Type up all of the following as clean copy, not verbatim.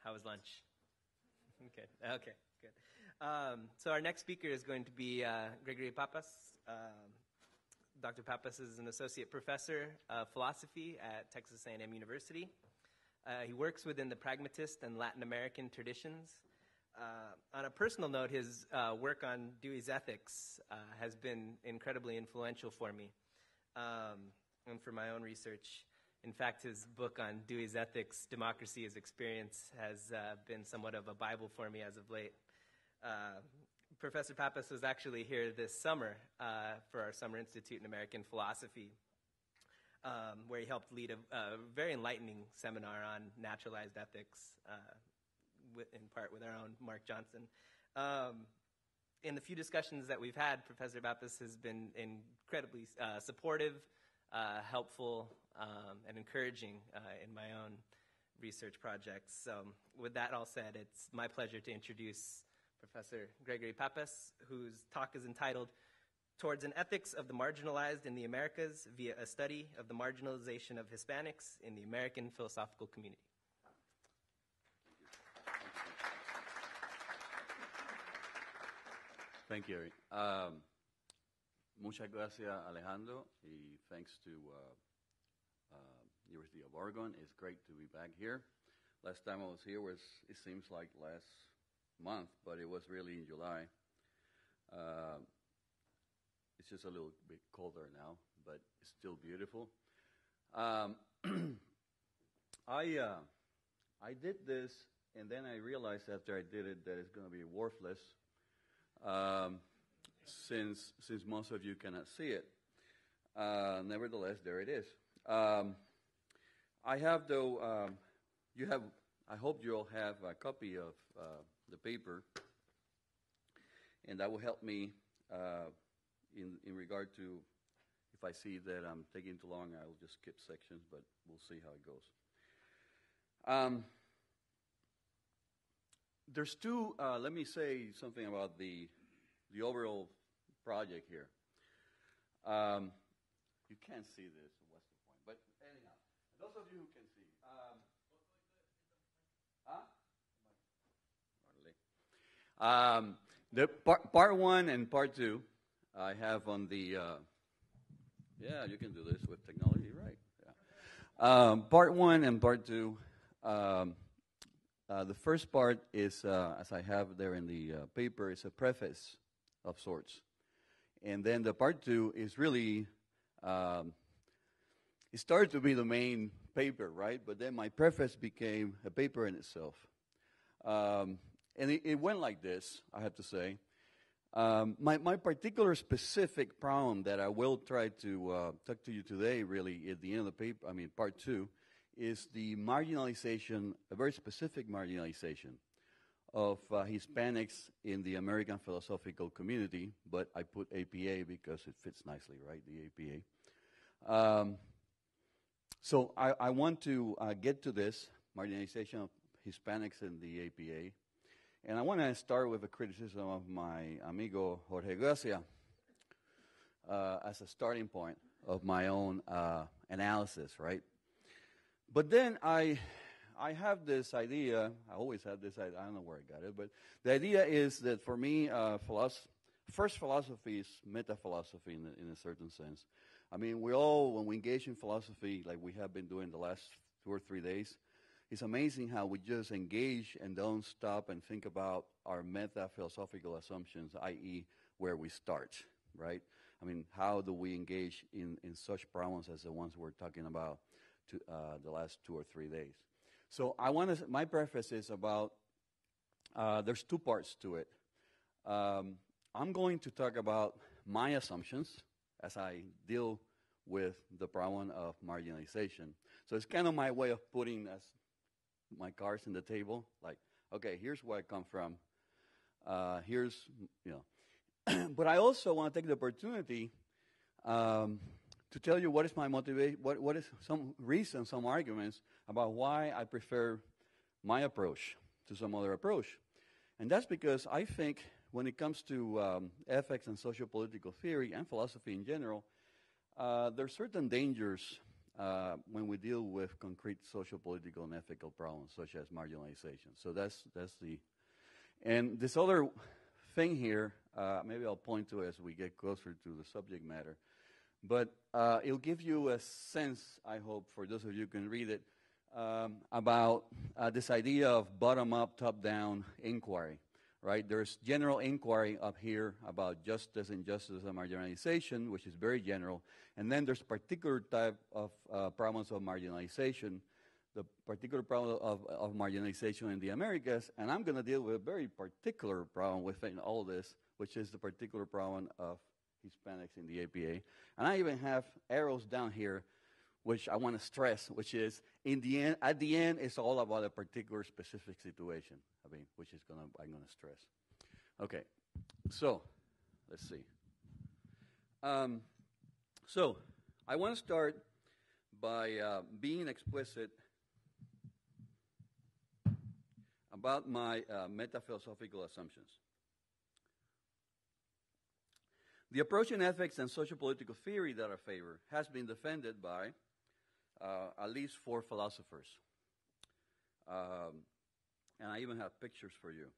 How was lunch? Good. Okay, good. So our next speaker is going to be Gregory Pappas. Dr. Pappas is an associate professor of philosophy at Texas A&M University. He works within the pragmatist and Latin American traditions. On a personal note, his work on Dewey's ethics has been incredibly influential for me and for my own research. In fact, his book on Dewey's ethics, Democracy as Experience, has been somewhat of a Bible for me as of late. Professor Pappas was actually here this summer for our Summer Institute in American Philosophy, where he helped lead a very enlightening seminar on naturalized ethics, in part with our own Mark Johnson. In the few discussions that we've had, Professor Pappas has been incredibly supportive, helpful, and encouraging in my own research projects. So with that all said, it's my pleasure to introduce Professor Gregory Pappas, whose talk is entitled Towards an Ethics of the Marginalized in the Americas via a Study of the Marginalization of Hispanics in the American Philosophical Community. Thank you, Eric. Muchas gracias, Alejandro, y thanks to University of Oregon. It's great to be back here. Last time I was here was, it seems like last month, but it was really in July. It's just a little bit colder now, but it's still beautiful. I did this, and then I realized after I did it that it's going to be worthless, since most of you cannot see it. Nevertheless, there it is. I have, though, I hope you all have a copy of the paper, and that will help me in regard to, if I see that I'm taking too long, I will just skip sections, but we'll see how it goes. There's two, let me say something about the overall project here. You can't see this, what's the point? But anyhow, those of you who can see. The part one and part two, I have on the, yeah, you can do this with technology, right? Yeah. Part one and part two, the first part is, as I have there in the paper, is a preface of sorts. And then the part two is really, it started to be the main paper, right? But then my preface became a paper in itself. And it went like this, I have to say. My particular specific problem that I will try to talk to you today, really, at the end of the paper, part two, is the marginalization, a very specific marginalization of Hispanics in the American philosophical community, but I put APA because it fits nicely, right, the APA. So I want to get to this marginalization of Hispanics in the APA, and I want to start with a criticism of my amigo Jorge Gracia as a starting point of my own analysis, right? But then I have this idea, I always had this idea, I don't know where I got it, but the idea is that for me, first philosophy is meta-philosophy in a certain sense. We all, when we engage in philosophy, like we have been doing the last 2 or 3 days, it's amazing how we just engage and don't stop and think about our meta-philosophical assumptions, i.e. where we start, right? How do we engage in such problems as the ones we're talking about the last 2 or 3 days? So my preface is about, there's 2 parts to it. I'm going to talk about my assumptions as I deal with the problem of marginalization. So it's kind of my way of putting my cards on the table, like, okay, here's where I come from. But I also want to take the opportunity to tell you what is my motivation, what is some reasons, some arguments about why I prefer my approach to some other approach. And that's because I think when it comes to ethics and sociopolitical theory and philosophy in general, there are certain dangers when we deal with concrete social, political, and ethical problems such as marginalization. So that's the, and this other thing here, maybe I'll point to as we get closer to the subject matter, but it'll give you a sense, I hope, for those of you who can read it, about this idea of bottom-up, top-down inquiry. Right? There's general inquiry up here about justice, injustice, and marginalization, which is very general. And then there's particular type of problems of marginalization, the particular problem of marginalization in the Americas. And I'm going to deal with a very particular problem within all this, which is the particular problem of Hispanics in the APA. And I even have arrows down here, which I want to stress, which is, in the end, at the end, it's all about a particular specific situation. I mean, which is I'm gonna stress. Okay, so let's see. So I want to start by being explicit about my metaphilosophical assumptions. The approach in ethics and social political theory that I favor has been defended by at least 4 philosophers. And I even have pictures for you.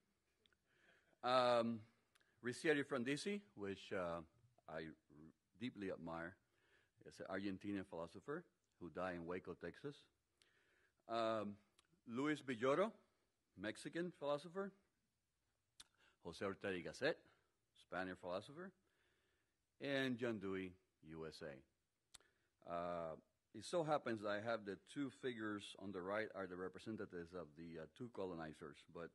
Riccieri Frondizi, which I deeply admire, is an Argentinian philosopher who died in Waco, Texas. Luis Villoro, Mexican philosopher. Jose Ortega y Gasset, Spanish philosopher. And John Dewey, USA. It so happens that I have the 2 figures on the right are the representatives of the 2 colonizers, but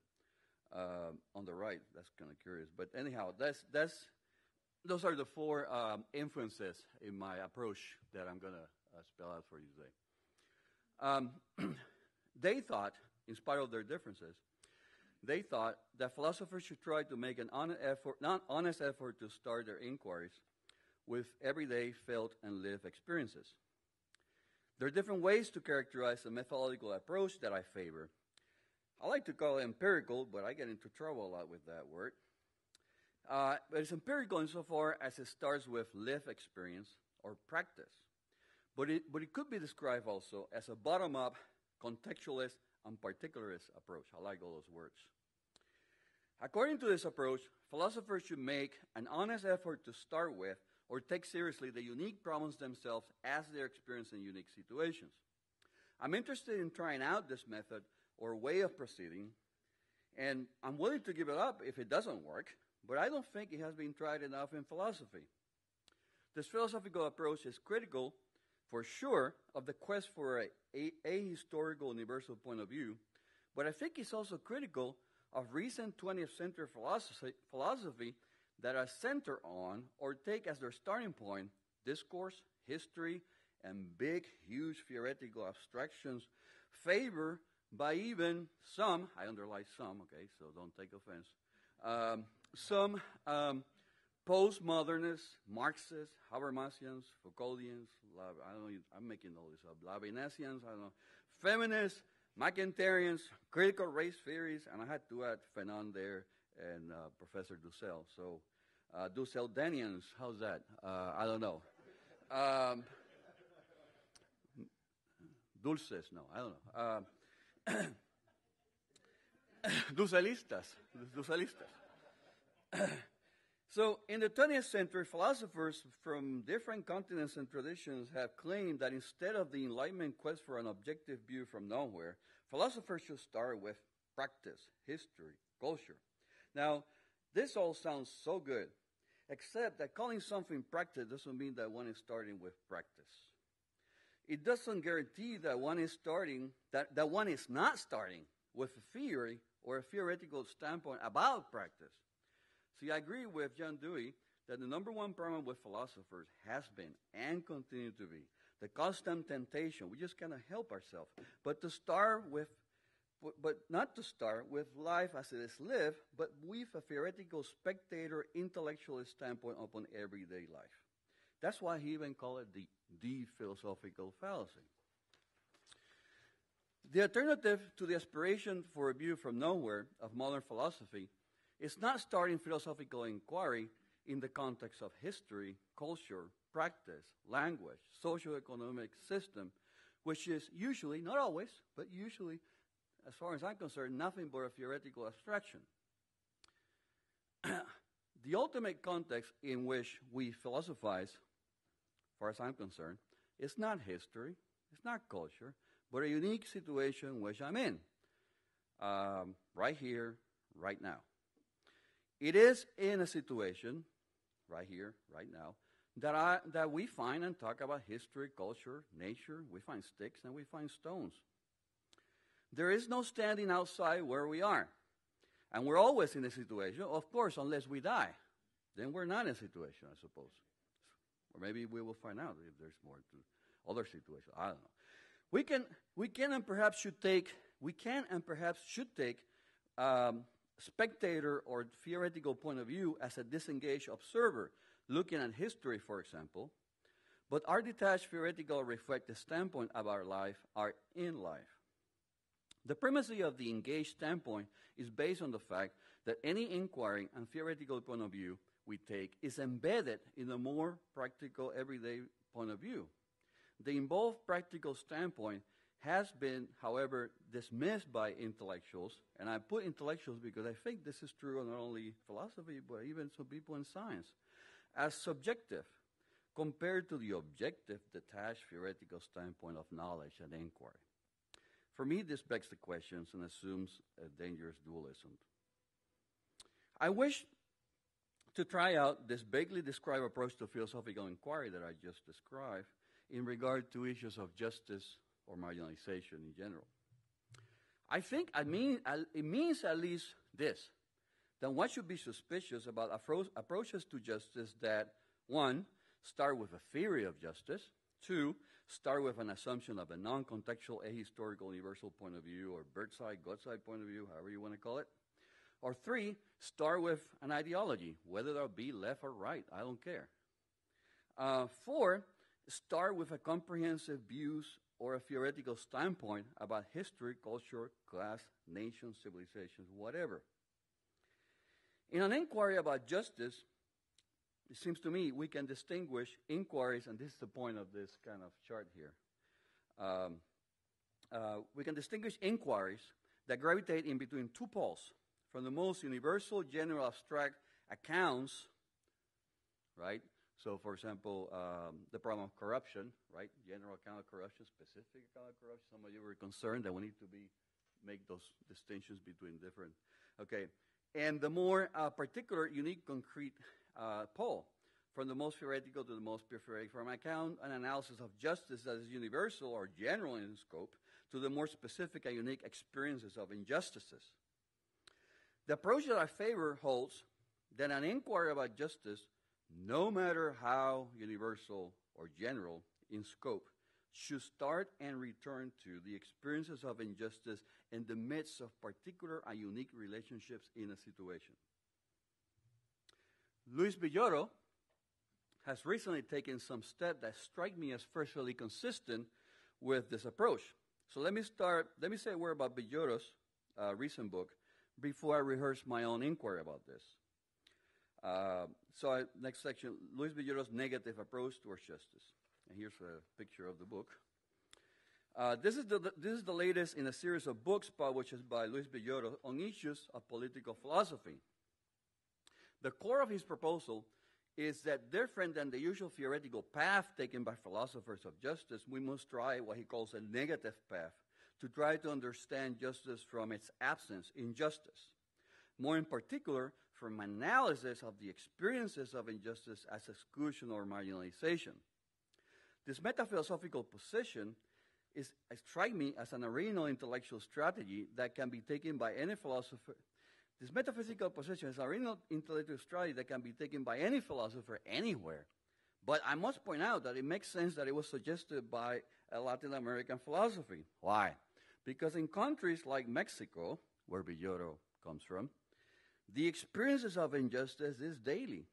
on the right, that's kind of curious. But anyhow, those are the 4 influences in my approach that I'm going to spell out for you today. They thought, in spite of their differences, they thought that philosophers should try to make an honest effort to start their inquiries with everyday felt and lived experiences. There are different ways to characterize the methodological approach that I favor. I like to call it empirical, but I get into trouble a lot with that word. But it's empirical insofar as it starts with lived experience or practice. But it could be described also as a bottom-up, contextualist, and particularist approach. I like all those words. According to this approach, philosophers should make an honest effort to start with or take seriously the unique problems themselves as they're experienced in unique situations. I'm interested in trying out this method or way of proceeding, and I'm willing to give it up if it doesn't work, but I don't think it has been tried enough in philosophy. This philosophical approach is critical, for sure, of the quest for a historical universal point of view, but I think it's also critical of recent 20th century philosophy that are centered on or take as their starting point discourse, history, and big, huge theoretical abstractions favored by even some, I underline some, okay, so don't take offense, some postmodernists, Marxists, Habermasians, Foucauldians, I don't know, I'm making all this up, Levinasians, I don't know, feminists, McIntyreans, critical race theories, and I had to add Fanon there and Professor Dussel. So Dussel-Danians, how's that? I don't know. Dulces, no, I don't know. Dusselistas. So in the 20th century, philosophers from different continents and traditions have claimed that instead of the Enlightenment quest for an objective view from nowhere, philosophers should start with practice, history, culture. Now, this all sounds so good, except that calling something practice doesn't mean that one is starting with practice. It doesn't guarantee that one is starting, that one is not starting with a theory or a theoretical standpoint about practice. See, I agree with John Dewey that the number one problem with philosophers has been and continue to be the constant temptation. We just cannot help ourselves, but not to start with life as it is lived, but with a theoretical spectator intellectualist standpoint upon everyday life. That's why he even called it the philosophical fallacy. The alternative to the aspiration for a view from nowhere of modern philosophy is not starting philosophical inquiry in the context of history, culture, practice, language, socioeconomic system, which is usually, not always, but usually, as far as I'm concerned, nothing but a theoretical abstraction. The ultimate context in which we philosophize, as far as I'm concerned, is not history, it's not culture, but a unique situation in which I'm in, right here, right now. It is in a situation, right here, right now, that we find and talk about history, culture, nature. We find sticks and we find stones. There is no standing outside where we are. And we're always in a situation, of course, unless we die. Then we're not in a situation, I suppose. Or maybe we will find out if there's more to other situations. I don't know. We can and perhaps should take spectator or theoretical point of view as a disengaged observer, looking at history, for example, but our detached theoretical reflect the standpoint of our life, our in life. The primacy of the engaged standpoint is based on the fact that any inquiry and theoretical point of view we take is embedded in a more practical, everyday point of view. The involved practical standpoint has been, however, dismissed by intellectuals, and I put intellectuals because I think this is true of not only philosophy, but even some people in science, as subjective, compared to the objective, detached, theoretical standpoint of knowledge and inquiry. For me, this begs the questions and assumes a dangerous dualism. I wish to try out this vaguely described approach to philosophical inquiry that I just described in regard to issues of justice or marginalization in general. I think it means at least this, that one should be suspicious about approaches to justice that, one, start with a theory of justice, two, start with an assumption of a non-contextual, ahistorical, universal point of view, or bird's-eye, God's-eye point of view, however you want to call it, or three, start with an ideology, whether that'll be left or right, I don't care. Four, start with a comprehensive views or a theoretical standpoint about history, culture, class, nation, civilizations, whatever. In an inquiry about justice, it seems to me we can distinguish inquiries, and this is the point of this kind of chart here. We can distinguish inquiries that gravitate in between two poles, from the most universal, general, abstract accounts, right? So, for example, the problem of corruption, right? General account of corruption, specific account of corruption. Some of you were concerned that we need to make those distinctions between different, okay. And the more particular, unique, concrete pole, from the most theoretical to the most pure theoretical, from account and analysis of justice that is universal or general in scope, to the more specific and unique experiences of injustices. The approach that I favor holds that an inquiry about justice, no matter how universal or general in scope, should start and return to the experiences of injustice in the midst of particular and unique relationships in a situation. Luis Villoro has recently taken some steps that strike me as virtually consistent with this approach. So let me say a word about Villoro's recent book before I rehearse my own inquiry about this. Next section, Luis Villoro's negative approach towards justice. And here's a picture of the book. This is the latest in a series of books published by Luis Villoro on issues of political philosophy. The core of his proposal is that different than the usual theoretical path taken by philosophers of justice, we must try what he calls a negative path to try to understand justice from its absence, injustice. More in particular, from analysis of the experiences of injustice as exclusion or marginalization. This metaphilosophical position strikes me as an original intellectual strategy that can be taken by any philosopher. This metaphysical position is an original intellectual strategy that can be taken by any philosopher anywhere. But I must point out that it makes sense that it was suggested by a Latin American philosophy. Why? Because in countries like Mexico, where Villoro comes from, the experiences of injustice is daily.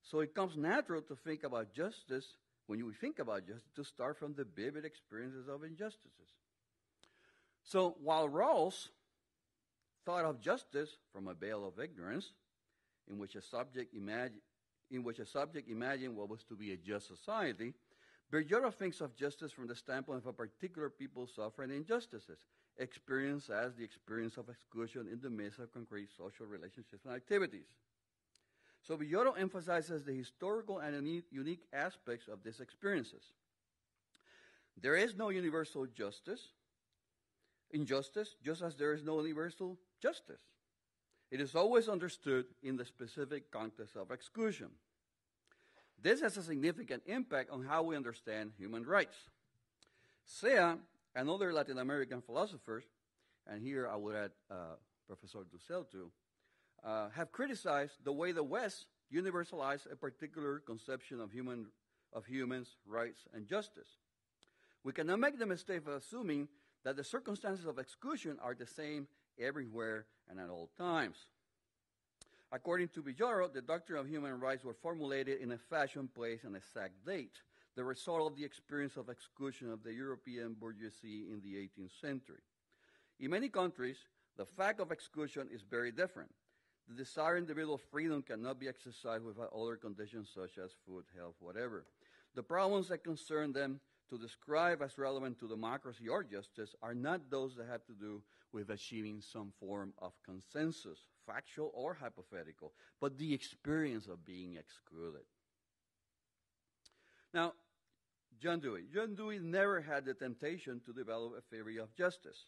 So it comes natural to think about justice, when you think about justice, to start from the vivid experiences of injustices. So while Rawls thought of justice from a veil of ignorance, in which a subject in which a subject imagined what was to be a just society, Villoro thinks of justice from the standpoint of a particular people suffering injustices, experienced as the experience of exclusion in the midst of concrete social relationships and activities. So Villoro emphasizes the historical and unique aspects of these experiences. There is no universal injustice, just as there is no universal justice. It is always understood in the specific context of exclusion. This has a significant impact on how we understand human rights. Sea and other Latin American philosophers, and here I would add Professor Dussel too, have criticized the way the West universalized a particular conception of humans, rights, and justice. We cannot make the mistake of assuming that the circumstances of exclusion are the same everywhere and at all times. According to Villoro, the doctrine of human rights were formulated in a fashion, place, and exact date, the result of the experience of exclusion of the European bourgeoisie in the 18th century. In many countries, the fact of exclusion is very different. The desired individual freedom cannot be exercised without other conditions such as food, health, whatever. The problems that concern them to describe as relevant to democracy or justice are not those that have to do with achieving some form of consensus, factual or hypothetical, but the experience of being excluded. Now, John Dewey never had the temptation to develop a theory of justice.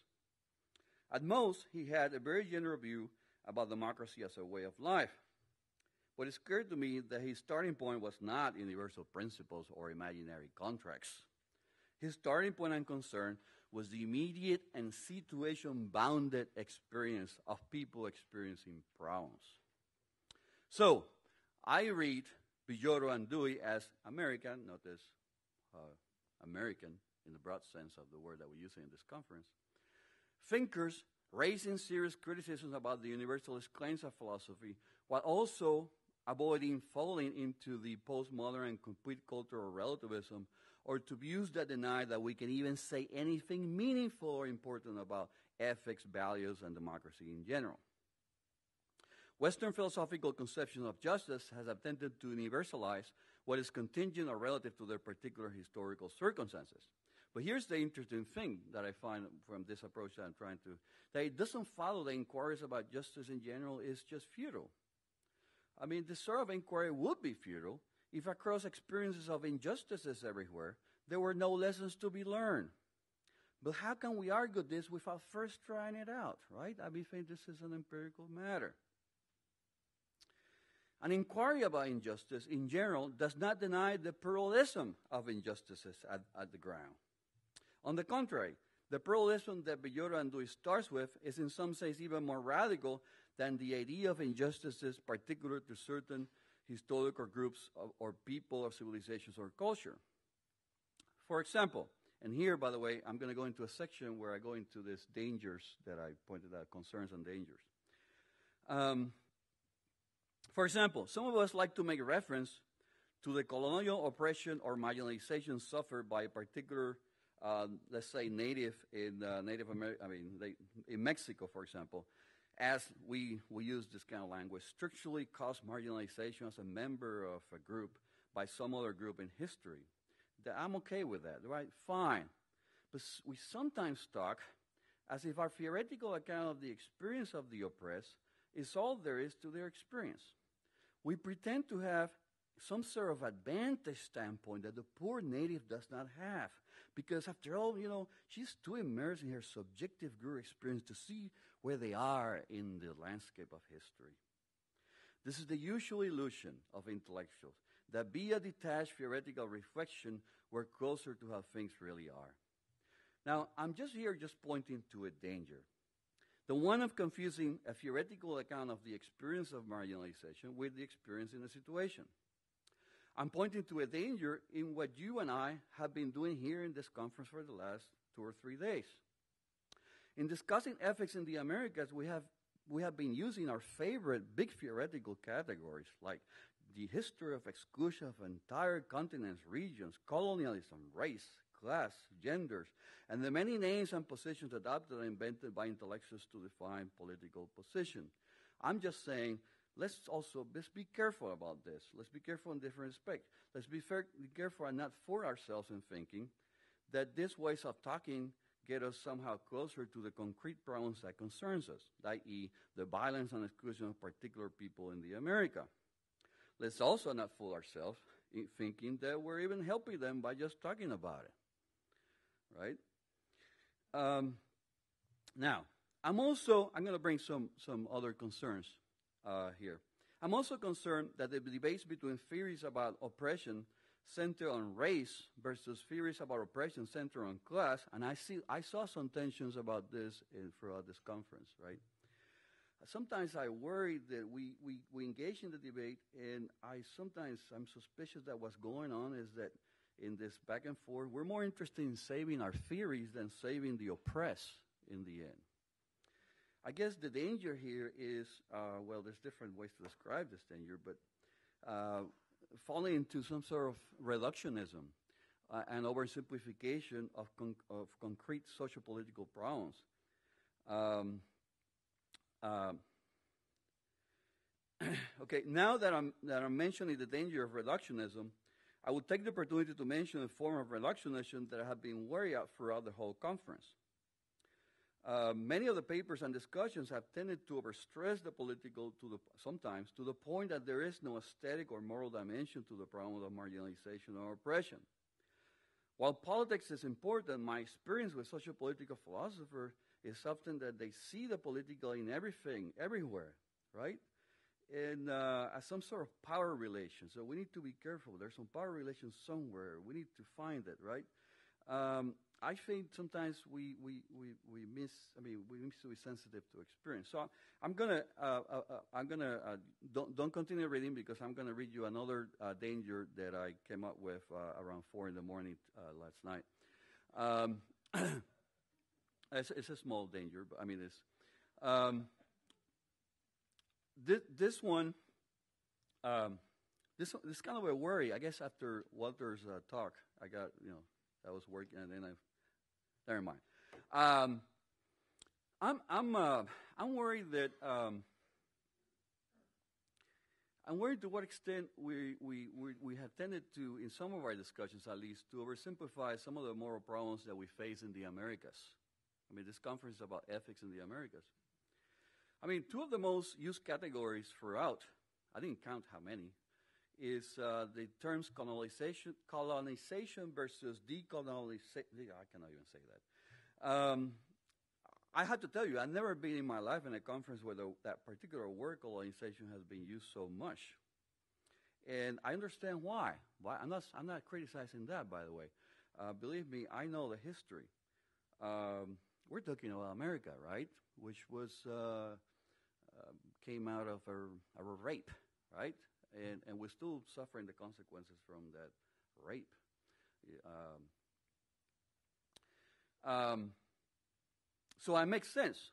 At most, he had a very general view about democracy as a way of life. But it's clear to me that his starting point was not universal principles or imaginary contracts. His starting point and concern was the immediate and situation-bounded experience of people experiencing problems. So, I read Villoro and Dewey as American, not as American in the broad sense of the word that we use in this conference, thinkers raising serious criticisms about the universalist claims of philosophy, while also avoiding falling into the postmodern and complete cultural relativism or to views that deny that we can even say anything meaningful or important about ethics, values, and democracy in general. Western philosophical conception of justice has attempted to universalize what is contingent or relative to their particular historical circumstances. But here's the interesting thing that I find from this approach that I'm trying to, that it doesn't follow that inquiries about justice in general is just futile. I mean, this sort of inquiry would be futile if across experiences of injustices everywhere, there were no lessons to be learned. But how can we argue this without first trying it out, right? I think this is an empirical matter. An inquiry about injustice in general does not deny the pluralism of injustices at the ground. On the contrary, the pluralism that Villoro and Dewey starts with is in some sense even more radical than the idea of injustices particular to certain historical groups or people or civilizations or culture. For example, and here, by the way, I'm going to go into a section where I go into these dangers that I pointed out, concerns and dangers. For example, some of us like to make reference to the colonial oppression or marginalization suffered by a particular, let's say, native in Native America. In Mexico, for example, as we use this kind of language, structurally caused marginalization as a member of a group by some other group in history. I'm okay with that, right? Fine. But we sometimes talk as if our theoretical account of the experience of the oppressed is all there is to their experience. We pretend to have some sort of advantage standpoint that the poor native does not have. Because after all, she's too immersed in her subjective group experience to see where they are in the landscape of history. This is the usual illusion of intellectuals, that via detached theoretical reflection, we're closer to how things really are. Now, I'm just pointing to a danger. The one of confusing a theoretical account of the experience of marginalization with the experience in a situation. I'm pointing to a danger in what you and I have been doing here in this conference for the last 2 or 3 days. In discussing ethics in the Americas, we have been using our favorite big theoretical categories like the history of exclusion of entire continents, regions, colonialism, race, class, genders, and the many names and positions adopted and invented by intellectuals to define political position. I'm just saying, let's be careful about this. Let's be careful in different respects. Let's be careful and not fool ourselves in thinking that these ways of talking get us somehow closer to the concrete problems that concerns us, i.e., the violence and exclusion of particular people in the America. Let's also not fool ourselves in thinking that we're even helping them by just talking about it, right? Now, I'm going to bring some other concerns here. I'm also concerned that the debates between theories about oppression center on race versus theories about oppression center on class, and I saw some tensions about this throughout this conference, right? Sometimes I worry that we engage in the debate, and I'm suspicious that what's going on is that in this back and forth, we're more interested in saving our theories than saving the oppressed in the end. I guess the danger here is, well, there's different ways to describe this danger, but falling into some sort of reductionism and oversimplification of concrete sociopolitical problems. Okay, now that I'm mentioning the danger of reductionism, I will take the opportunity to mention a form of reductionism that I have been worried about throughout the whole conference. Many of the papers and discussions have tended to overstress the political sometimes to the point that there is no aesthetic or moral dimension to the problem of marginalization or oppression. While politics is important, my experience with sociopolitical philosophers is often that they see the political in everything, everywhere, right? And as some sort of power relation. So we need to be careful. There's some power relation somewhere. We need to find it, right? I think sometimes we miss. I mean, we need to be sensitive to experience. So I'm gonna don't continue reading because I'm gonna read you another danger that I came up with around 4 in the morning last night. It's a small danger, but I mean it's this one. This kind of a worry. I guess after Walter's talk, I got I was working and then never mind. I'm worried that I'm worried to what extent we have tended to, in some of our discussions at least, to oversimplify some of the moral problems that we face in the Americas. I mean, this conference is about ethics in the Americas. I mean, two of the most used categories throughout, I didn't count how many, is the terms colonization versus decolonization. I cannot even say that. I have to tell you, I've never been in my life in a conference where that particular word colonization has been used so much. And I understand why. I'm not criticizing that, by the way. Believe me, I know the history. We're talking about America, right? Which was came out of a rape, right? And we're still suffering the consequences from that rape. So it makes sense.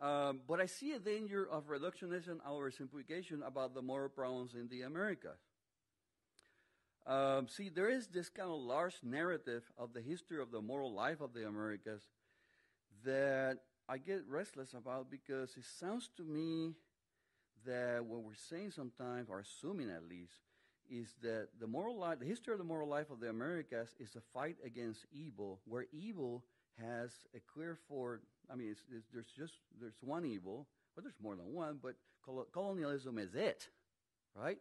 But I see a danger of reductionism or simplification about the moral problems in the Americas. See, there is this kind of large narrative of the history of the moral life of the Americas that I get restless about because it sounds to me that what we're saying sometimes, or assuming at least, is that the moral life, the history of the moral life of the Americas is a fight against evil, where evil has a clear there's one evil, well, there's more than one, but colonialism is it, right?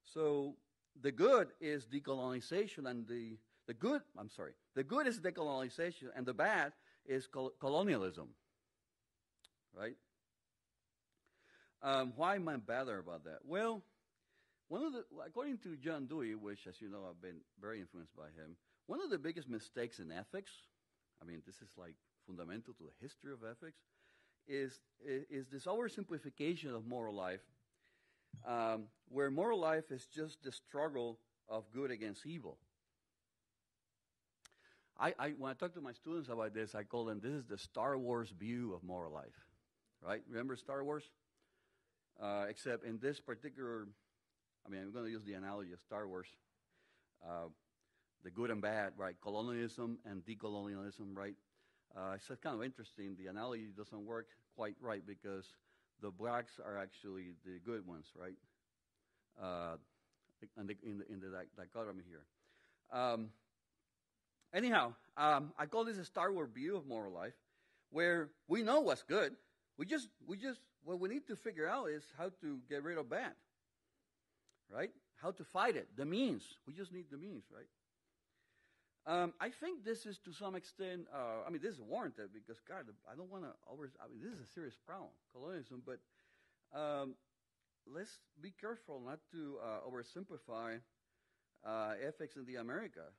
So the good is decolonization, and the good is decolonization, and the bad is colonialism, right? Why am I bothered about that? Well, according to John Dewey, which, as you know, I've been very influenced by him, one of the biggest mistakes in ethics, I mean, this is like fundamental to the history of ethics, is this oversimplification of moral life, where moral life is just the struggle of good against evil. When I talk to my students about this, I call them, this is the Star Wars view of moral life, right? Remember Star Wars? Except in this particular, I mean, I'm going to use the analogy of Star Wars, the good and bad, right? Colonialism and decolonialism, right? It's kind of interesting. The analogy doesn't work quite right because the blacks are actually the good ones, right? In the dichotomy here. Anyhow, I call this a Starward view of moral life, where we know what's good. What we need to figure out is how to get rid of bad, right? How to fight it, the means. We just need the means, right? I think this is to some extent, this is warranted because, God, I don't want to this is a serious problem, colonialism, but let's be careful not to oversimplify ethics in the America.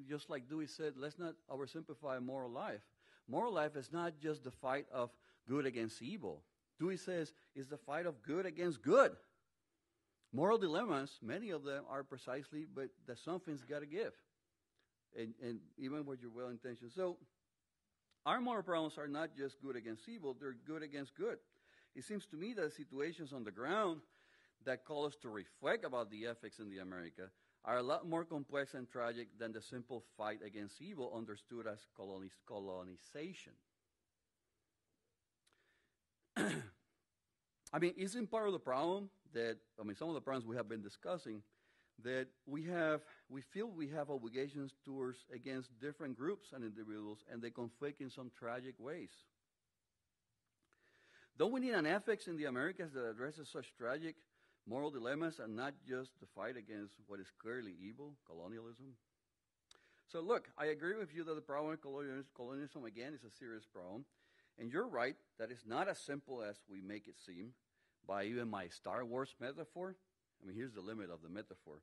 Just like Dewey said, let's not oversimplify moral life. Moral life is not just the fight of good against evil. Dewey says it's the fight of good against good. Moral dilemmas, many of them are precisely, but that something's got to give. And even with your well-intentioned. So our moral problems are not just good against evil, they're good against good. It seems to me that situations on the ground that call us to reflect about the ethics in the America are a lot more complex and tragic than the simple fight against evil understood as colonization. Isn't part of the problem that, some of the problems we have been discussing, that we feel we have obligations against different groups and individuals, and they conflict in some tragic ways. Don't we need an ethics in the Americas that addresses such tragic moral dilemmas and not just the fight against what is clearly evil, colonialism? So look, I agree with you that the problem of colonialism, again, is a serious problem. And you're right that it's not as simple as we make it seem by even my Star Wars metaphor. Here's the limit of the metaphor.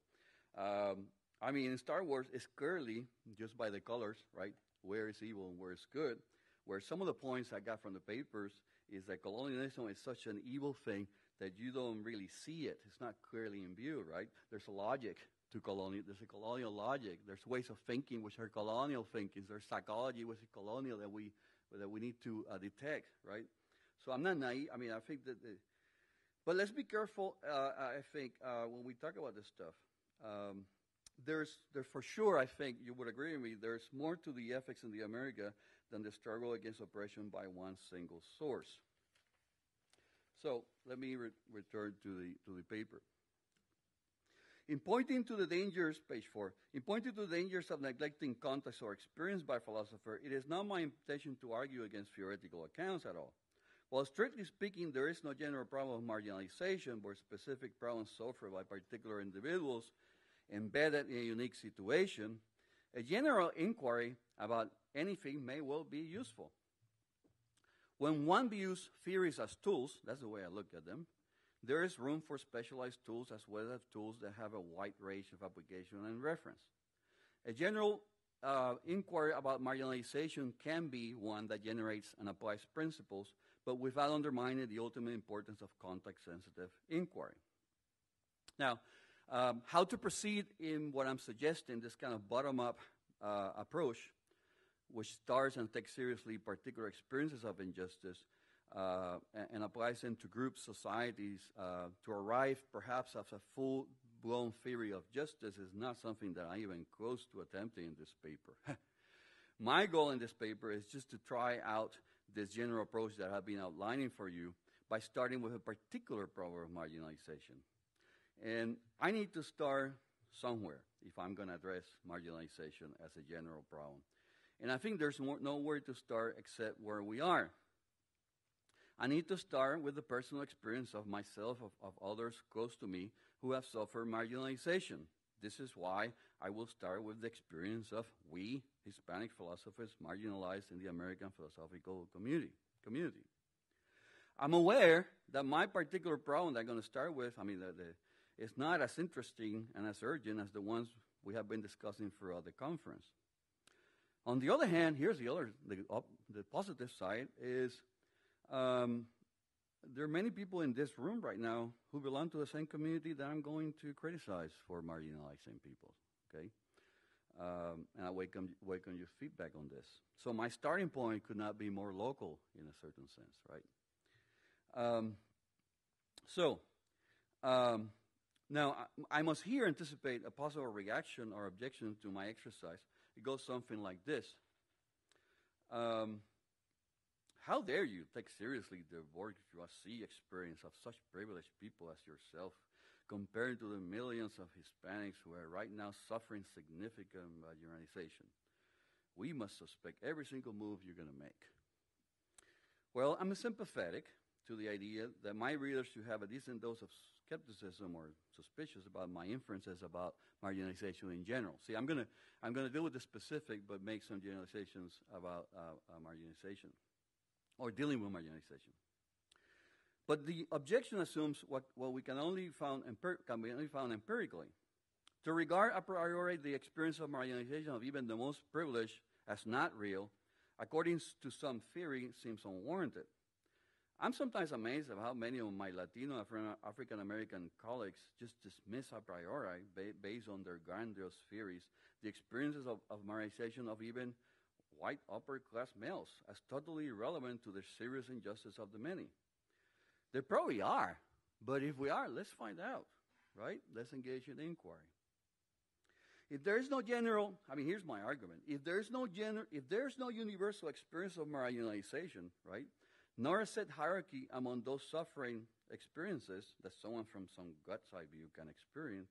In Star Wars, it's clearly, just by the colors, right, where is evil and where is good. Where some of the points I got from the papers is that colonialism is such an evil thing that you don't really see it. It's not clearly in view, right? There's a logic to colonial. There's a colonial logic. There's ways of thinking which are colonial thinkings. There's psychology which is colonial that we need to detect, right? So I'm not naive. I think that... But let's be careful, I think, when we talk about this stuff. There's for sure, I think you would agree with me, there's more to the ethics in the America than the struggle against oppression by one single source. So let me return to the paper. In pointing to the dangers, page 4, in pointing to the dangers of neglecting context or experience by philosopher, it is not my intention to argue against theoretical accounts at all. While strictly speaking, there is no general problem of marginalization, but specific problems suffered by particular individuals embedded in a unique situation, a general inquiry about anything may well be useful. When one views theories as tools, that's the way I look at them, there is room for specialized tools as well as tools that have a wide range of application and reference. A general inquiry about marginalization can be one that generates and applies principles, but without undermining the ultimate importance of context-sensitive inquiry. Now, how to proceed in what I'm suggesting, this kind of bottom-up approach, which starts and takes seriously particular experiences of injustice and applies them to groups, societies, to arrive perhaps at a full-blown theory of justice is not something that I'm even close to attempting in this paper. My goal in this paper is just to try out this general approach that I've been outlining for you by starting with a particular problem of marginalization. And I need to start somewhere if I'm going to address marginalization as a general problem. And I think there's nowhere to start except where we are. I need to start with the personal experience of myself, of others close to me who have suffered marginalization. This is why I will start with the experience of we, Hispanic philosophers, marginalized in the American philosophical community. I'm aware that my particular problem that I'm going to start with, is not as interesting and as urgent as the ones we have been discussing throughout the conference. On the other hand, here's the positive side is there are many people in this room right now who belong to the same community that I'm going to criticize for marginalizing people, okay? And I welcome your feedback on this. So my starting point could not be more local in a certain sense, right? Now, I must here anticipate a possible reaction or objection to my exercise. It goes something like this. how dare you take seriously the bourgeoisie experience of such privileged people as yourself, compared to the millions of Hispanics who are right now suffering significant marginalization? We must suspect every single move you're going to make. Well, I'm sympathetic to the idea that my readers should have a decent dose of skepticism or suspicious about my inferences about marginalization in general. See, I'm gonna deal with the specific, but make some generalizations about marginalization, or dealing with marginalization. But the objection assumes what we can only found empirically. To regard a priori the experience of marginalization of even the most privileged as not real, according to some theory, seems unwarranted. I'm sometimes amazed at how many of my Latino African American colleagues just dismiss a priori, based on their grandiose theories, the experiences of marginalization of even white upper-class males as totally irrelevant to the serious injustice of the many. They probably are, but if we are, let's find out, right? Let's engage in inquiry. If there is no general, here's my argument. If there's no universal experience of marginalization, right, nor a set hierarchy among those suffering experiences that someone from some God's eye view can experience,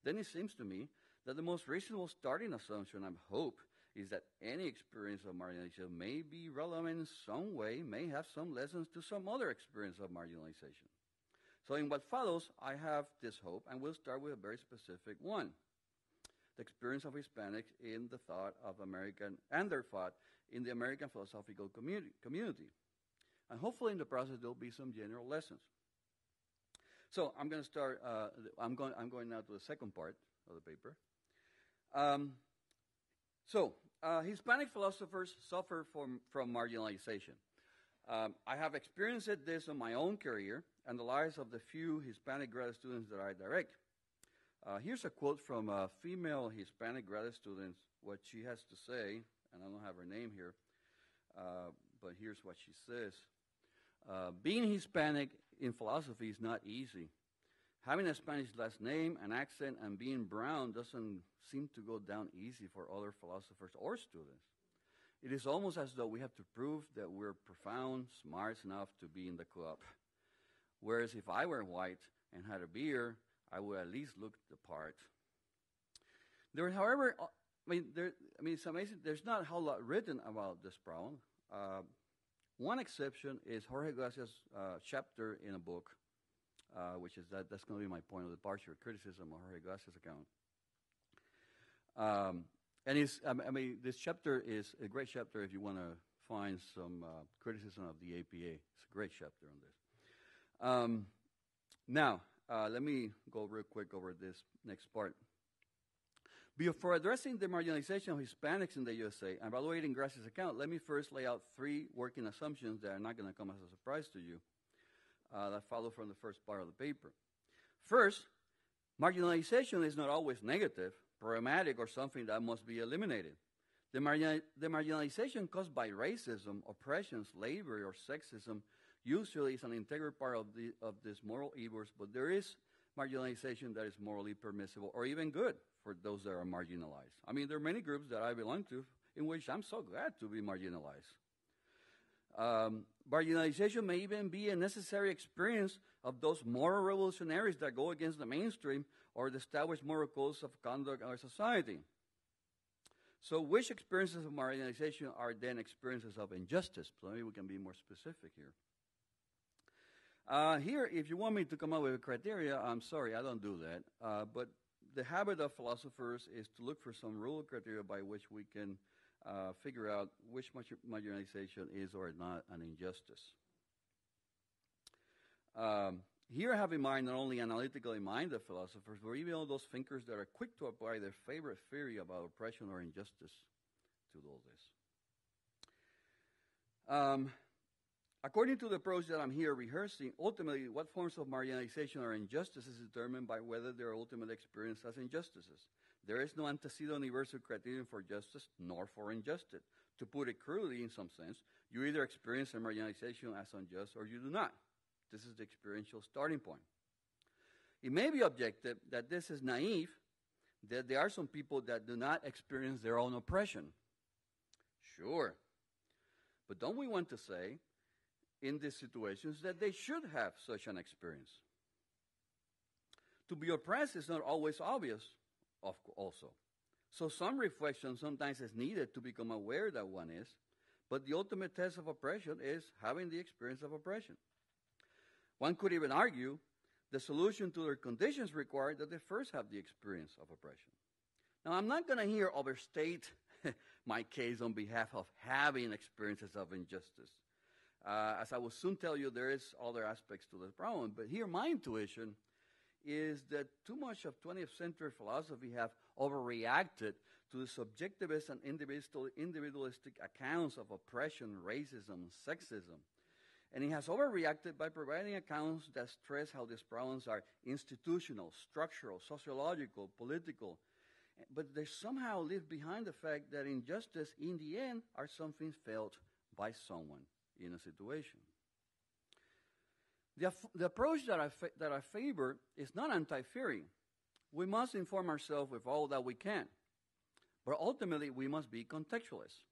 then it seems to me that the most reasonable starting assumption and hope is that any experience of marginalization may be relevant in some way, may have some lessons to some other experience of marginalization. So in what follows, I have this hope, and we'll start with a very specific one. The experience of Hispanics in the thought of their thought in the American philosophical community. And hopefully in the process there'll be some general lessons. So I'm going to start, I'm going now to the second part of the paper. Hispanic philosophers suffer from marginalization. I have experienced this in my own career and the lives of the few Hispanic graduate students that I direct. Here's a quote from a female Hispanic graduate student, what she has to say, and I don't have her name here, but here's what she says. Being Hispanic in philosophy is not easy. Having a Spanish last name, an accent, and being brown doesn't seem to go down easy for other philosophers or students. It is almost as though we have to prove that we're profound, smart enough to be in the club. Whereas if I were white and had a beard, I would at least look the part. There, however, it's amazing. There's not a whole lot written about this problem. One exception is Jorge Glacia's chapter in a book, which is that's going to be my point of departure, criticism of Jorge Glacia's account. This chapter is a great chapter if you want to find some criticism of the APA. It's a great chapter on this. Now, let me go real quick over this next part. Before addressing the marginalization of Hispanics in the USA and evaluating Gracia's account, let me first lay out three working assumptions that are not going to come as a surprise to you that follow from the first part of the paper. First, marginalization is not always negative, problematic, or something that must be eliminated. The marginalization caused by racism, oppression, slavery, or sexism usually is an integral part of these moral evils, but there is marginalization that is morally permissible or even good for those that are marginalized. There are many groups that I belong to in which I'm so glad to be marginalized. Marginalization may even be a necessary experience of those moral revolutionaries that go against the mainstream or the established moral codes of conduct in our society. So which experiences of marginalization are then experiences of injustice? So maybe we can be more specific here. Here, if you want me to come up with a criteria, I'm sorry, I don't do that. But the habit of philosophers is to look for some rule criteria by which we can figure out which marginalization is or not an injustice. Here I have in mind not only analytically minded philosophers, but even all those thinkers that are quick to apply their favorite theory about oppression or injustice to all this. According to the approach that I'm here rehearsing, ultimately what forms of marginalization or injustice is determined by whether they are ultimately experienced as injustices. There is no antecedent universal criterion for justice nor for injustice. To put it crudely in some sense, you either experience a marginalization as unjust or you do not. This is the experiential starting point. It may be objected that this is naive, that there are some people that do not experience their own oppression. Sure. But don't we want to say, in these situations, that they should have such an experience? To be oppressed is not always obvious, also. So some reflection sometimes is needed to become aware that one is, but the ultimate test of oppression is having the experience of oppression. One could even argue the solution to their conditions require that they first have the experience of oppression. Now, I'm not going to here overstate my case on behalf of having experiences of injustice. As I will soon tell you, there is other aspects to this problem, but here my intuition is that too much of 20th century philosophy have overreacted to the subjectivist and individualistic accounts of oppression, racism, sexism. And it has overreacted by providing accounts that stress how these problems are institutional, structural, sociological, political, but they somehow leave behind the fact that injustice, in the end, are something felt by someone in a situation. The approach that I favor is not anti-theory. We must inform ourselves with all that we can, but ultimately we must be contextualists.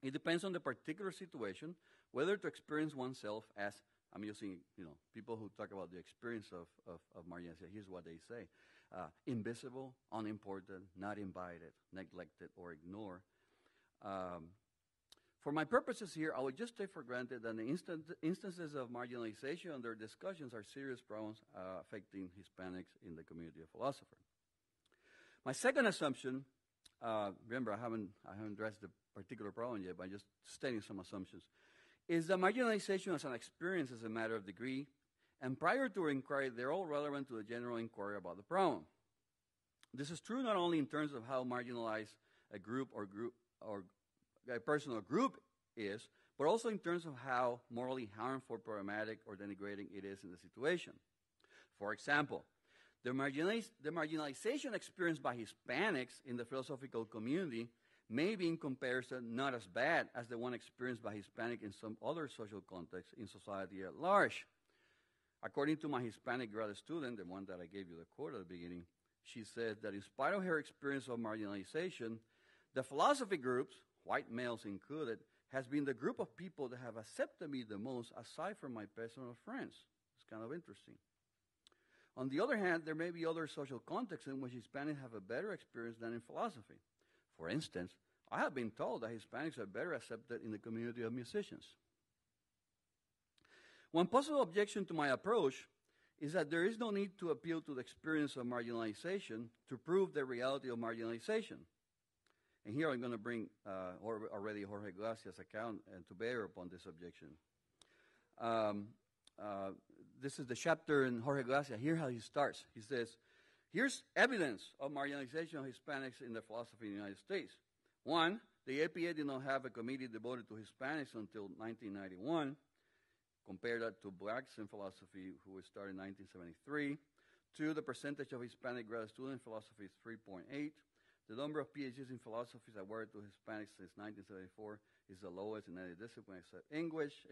It depends on the particular situation, whether to experience oneself as, I'm using, people who talk about the experience of marginalization. Here's what they say. Invisible, unimportant, not invited, neglected, or ignored. For my purposes here, I would just take for granted that the instances of marginalization and their discussions are serious problems affecting Hispanics in the community of philosophers. My second assumption, remember I haven't addressed the particular problem yet, but I'm just stating some assumptions, is that marginalization as an experience is a matter of degree, and prior to inquiry, they're all relevant to the general inquiry about the problem. This is true not only in terms of how marginalized a group or a person or group is, but also in terms of how morally harmful, problematic, or denigrating it is in the situation. For example, the marginalization experienced by Hispanics in the philosophical community may be in comparison not as bad as the one experienced by Hispanic in some other social context in society at large. According to my Hispanic grad student, the one that I gave you the quote at the beginning, she said that in spite of her experience of marginalization, the philosophy groups, white males included, has been the group of people that have accepted me the most aside from my personal friends. It's kind of interesting. On the other hand, there may be other social contexts in which Hispanics have a better experience than in philosophy. For instance, I have been told that Hispanics are better accepted in the community of musicians. One possible objection to my approach is that there is no need to appeal to the experience of marginalization to prove the reality of marginalization. And here I'm going to bring already Jorge Glacia's account to bear upon this objection. This is the chapter in Jorge Glacia. Here's how he starts. He says, here's evidence of marginalization of Hispanics in the philosophy in the United States. One, the APA did not have a committee devoted to Hispanics until 1991. Compare that to blacks in philosophy, who started in 1973. Two, the percentage of Hispanic grad students in philosophy is 3.8. The number of PhDs in philosophy awarded to Hispanics since 1974 is the lowest in any discipline except English.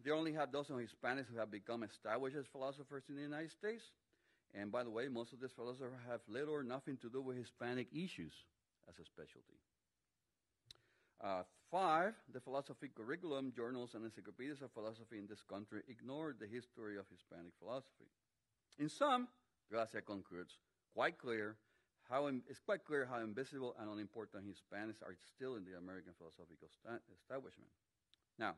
They only have those Hispanics who have become established as philosophers in the United States. And by the way, most of these philosophers have little or nothing to do with Hispanic issues as a specialty. 5, the philosophy curriculum, journals, and encyclopedias of philosophy in this country ignore the history of Hispanic philosophy. In sum, Glacia concludes, it's quite clear how invisible and unimportant Hispanics are still in the American philosophical establishment. Now,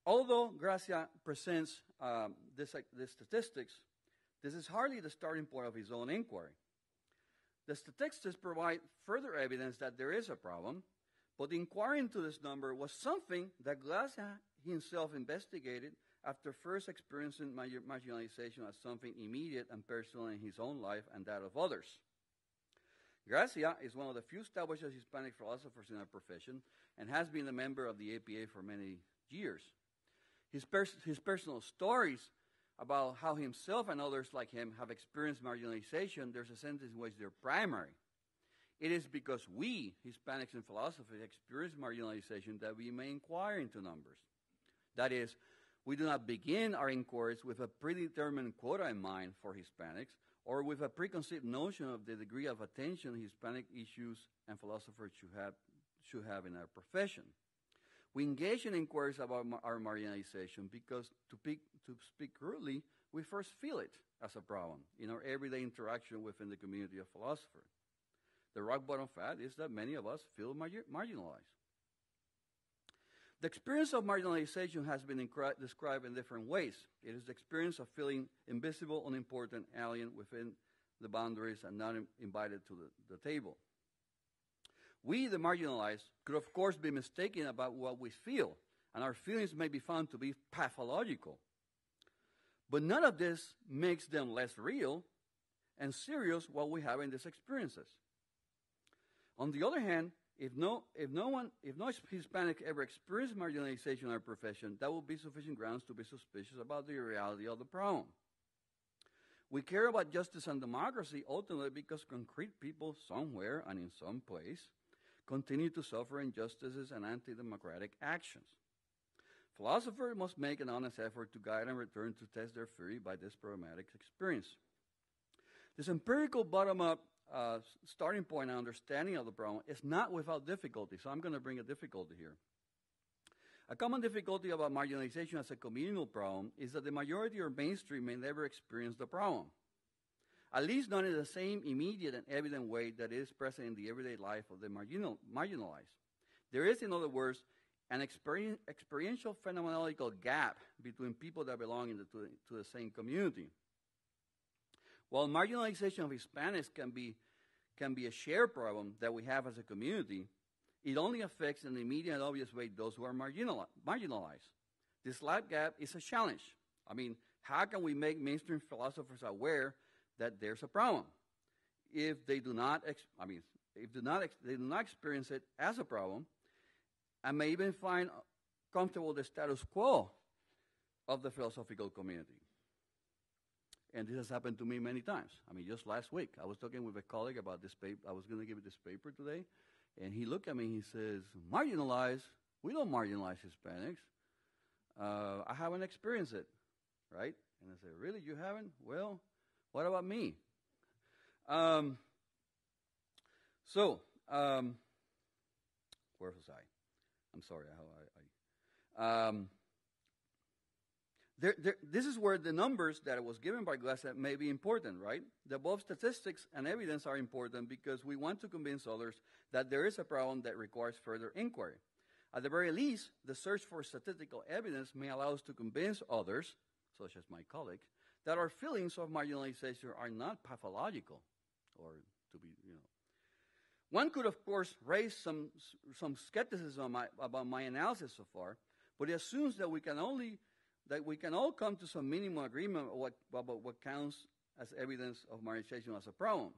although Glacia presents these statistics, this is hardly the starting point of his own inquiry. The statistics provide further evidence that there is a problem, but inquiring into this number was something that Glacia himself investigated after first experiencing marginalization as something immediate and personal in his own life and that of others. Glacia is one of the few established Hispanic philosophers in our profession and has been a member of the APA for many years. His personal stories about how himself and others like him have experienced marginalization, there's a sense in which they're primary. It is because we, Hispanics in philosophy, experience marginalization that we may inquire into numbers. That is, we do not begin our inquiries with a predetermined quota in mind for Hispanics or with a preconceived notion of the degree of attention Hispanic issues and philosophers should have in our profession. We engage in inquiries about our marginalization because, to speak crudely, we first feel it as a problem in our everyday interaction within the community of philosophers. The rock bottom fact is that many of us feel marginalized. The experience of marginalization has been described in different ways. It is the experience of feeling invisible, unimportant, alien within the boundaries and not invited to the table. We, the marginalized, could of course be mistaken about what we feel, and our feelings may be found to be pathological. But none of this makes them less real and serious what we have in these experiences. On the other hand, if no Hispanic ever experienced marginalization in our profession, that would be sufficient grounds to be suspicious about the reality of the problem. We care about justice and democracy ultimately because concrete people somewhere and in some place continue to suffer injustices and anti-democratic actions. Philosophers must make an honest effort to guide and return to test their theory by this problematic experience. This empirical bottom-up starting point and understanding of the problem is not without difficulty, so I'm going to bring a difficulty here. A common difficulty about marginalization as a communal problem is that the majority or mainstream may never experience the problem, at least not in the same immediate and evident way that is present in the everyday life of the marginalized. There is, in other words, an experiential phenomenological gap between people that belong to the same community. While marginalization of Hispanics can be a shared problem that we have as a community, it only affects in the immediate and obvious way those who are marginalized. This life gap is a challenge. I mean, how can we make mainstream philosophers aware that there's a problem if they do not experience it as a problem, and may even find comfortable the status quo of the philosophical community? And this has happened to me many times. I mean, just last week, I was talking with a colleague about this paper. I was going to give this paper today, and he looked at me and he says, "Marginalized? We don't marginalize Hispanics. I haven't experienced it," right? And I said, "Really? You haven't? Well, what about me?" Where was I? I'm sorry. This is where the numbers that was given by Glassett may be important, right? The above statistics and evidence are important because we want to convince others that there is a problem that requires further inquiry. At the very least, the search for statistical evidence may allow us to convince others, such as my colleagues, that our feelings of marginalization are not pathological, or to be, One could, of course, raise some skepticism about my analysis so far, but it assumes that we can all come to some minimum agreement about what counts as evidence of marginalization as a problem.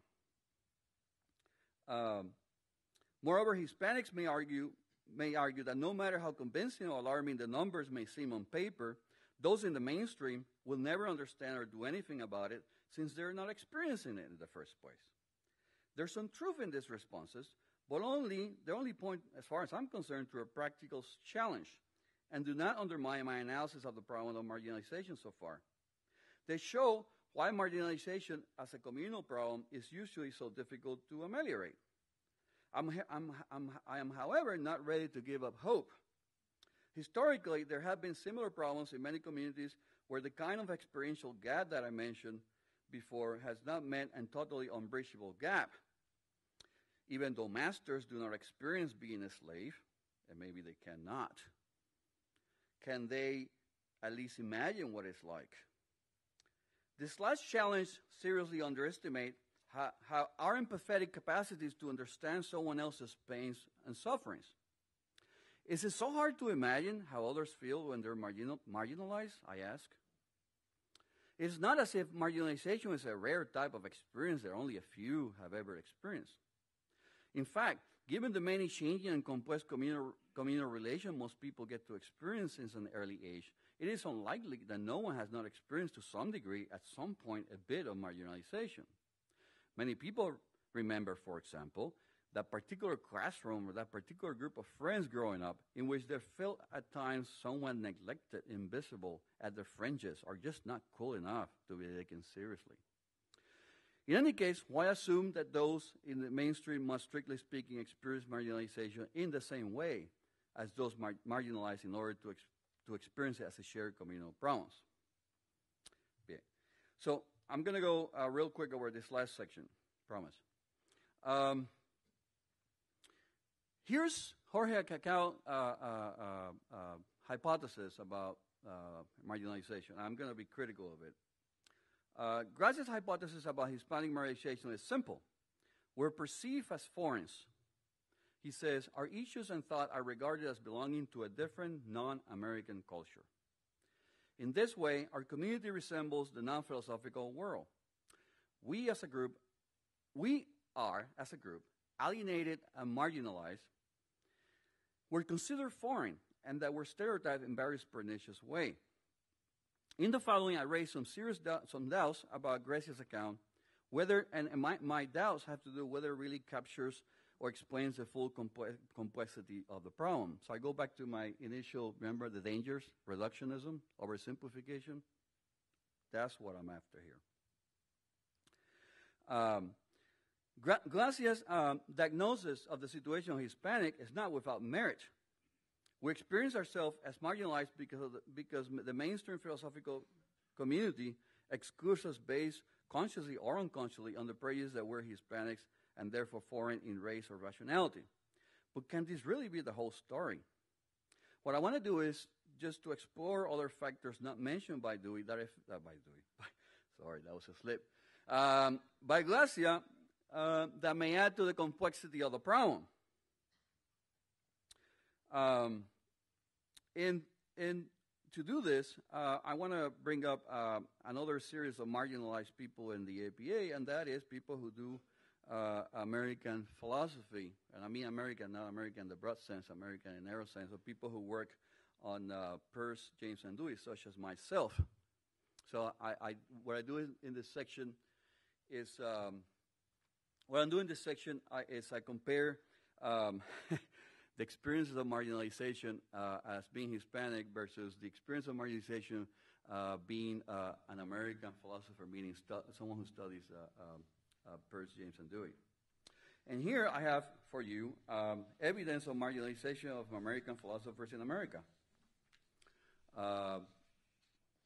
Moreover, Hispanics may argue that no matter how convincing or alarming the numbers may seem on paper, those in the mainstream will never understand or do anything about it since they're not experiencing it in the first place. There's some truth in these responses, but they only point, as far as I'm concerned, to a practical challenge and do not undermine my analysis of the problem of marginalization so far. They show why marginalization as a communal problem is usually so difficult to ameliorate. I am, however, not ready to give up hope. Historically, there have been similar problems in many communities where the kind of experiential gap that I mentioned before has not met a totally unbridgeable gap. Even though masters do not experience being a slave, and maybe they cannot, can they at least imagine what it's like? This last challenge seriously underestimates how our empathetic capacities to understand someone else's pains and sufferings. Is it so hard to imagine how others feel when they're marginalized, I ask? It's not as if marginalization is a rare type of experience that only a few have ever experienced. In fact, given the many changing and complex communal relations most people get to experience since an early age, it is unlikely that no one has not experienced to some degree at some point a bit of marginalization. Many people remember, for example, that particular classroom or that particular group of friends growing up in which they felt at times somewhat neglected, invisible, at the fringes, or just not cool enough to be taken seriously. In any case, why assume that those in the mainstream must, strictly speaking, experience marginalization in the same way as those marginalized in order to experience it as a shared communal problems? Bien. So I'm going to go real quick over this last section, promise. Here's Jorge Cacao hypothesis about marginalization. I'm going to be critical of it. Gracia's hypothesis about Hispanic marginalization is simple. We're perceived as foreigners. He says, our issues and thought are regarded as belonging to a different non-American culture. In this way, our community resembles the non-philosophical world. We are, as a group, alienated and marginalized. We're considered foreign, and that we're stereotyped in various pernicious ways. In the following, I raise some doubts about Gracia's account, and my doubts have to do whether it really captures or explains the full complexity of the problem. So I go back to my initial, remember the dangers, reductionism, oversimplification. That's what I'm after here. Gracia's diagnosis of the situation of Hispanic is not without merit. We experience ourselves as marginalized because the mainstream philosophical community excludes us based consciously or unconsciously on the prejudice that we're Hispanics and therefore foreign in race or rationality. But can this really be the whole story? What I want to do is just to explore other factors not mentioned by Dewey, sorry, that was a slip, by Gracia, that may add to the complexity of the problem. And to do this, I want to bring up another series of marginalized people in the APA, and that is people who do American philosophy. And I mean American, not American in the broad sense, American in narrow sense, of people who work on Peirce, James, and Dewey, such as myself. So what I do in this section is, is I compare the experiences of marginalization as being Hispanic versus the experience of marginalization being an American philosopher, meaning someone who studies Peirce, James, and Dewey. And here I have for you evidence of marginalization of American philosophers in America.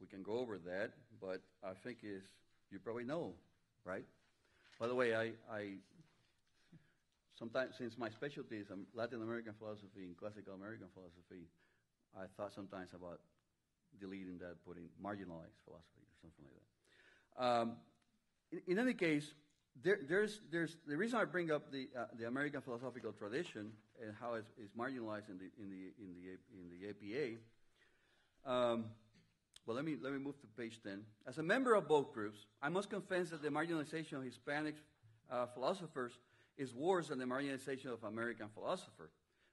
We can go over that, but I think you probably know, right? By the way, I sometimes, since my specialty is Latin American philosophy and classical American philosophy, I thought sometimes about deleting that, putting marginalized philosophy or something like that. In any case, there's the reason I bring up the American philosophical tradition and how it's marginalized in the APA. Well, let me move to page 10. As a member of both groups, I must confess that the marginalization of Hispanic philosophers is worse than the marginalization of American philosophers.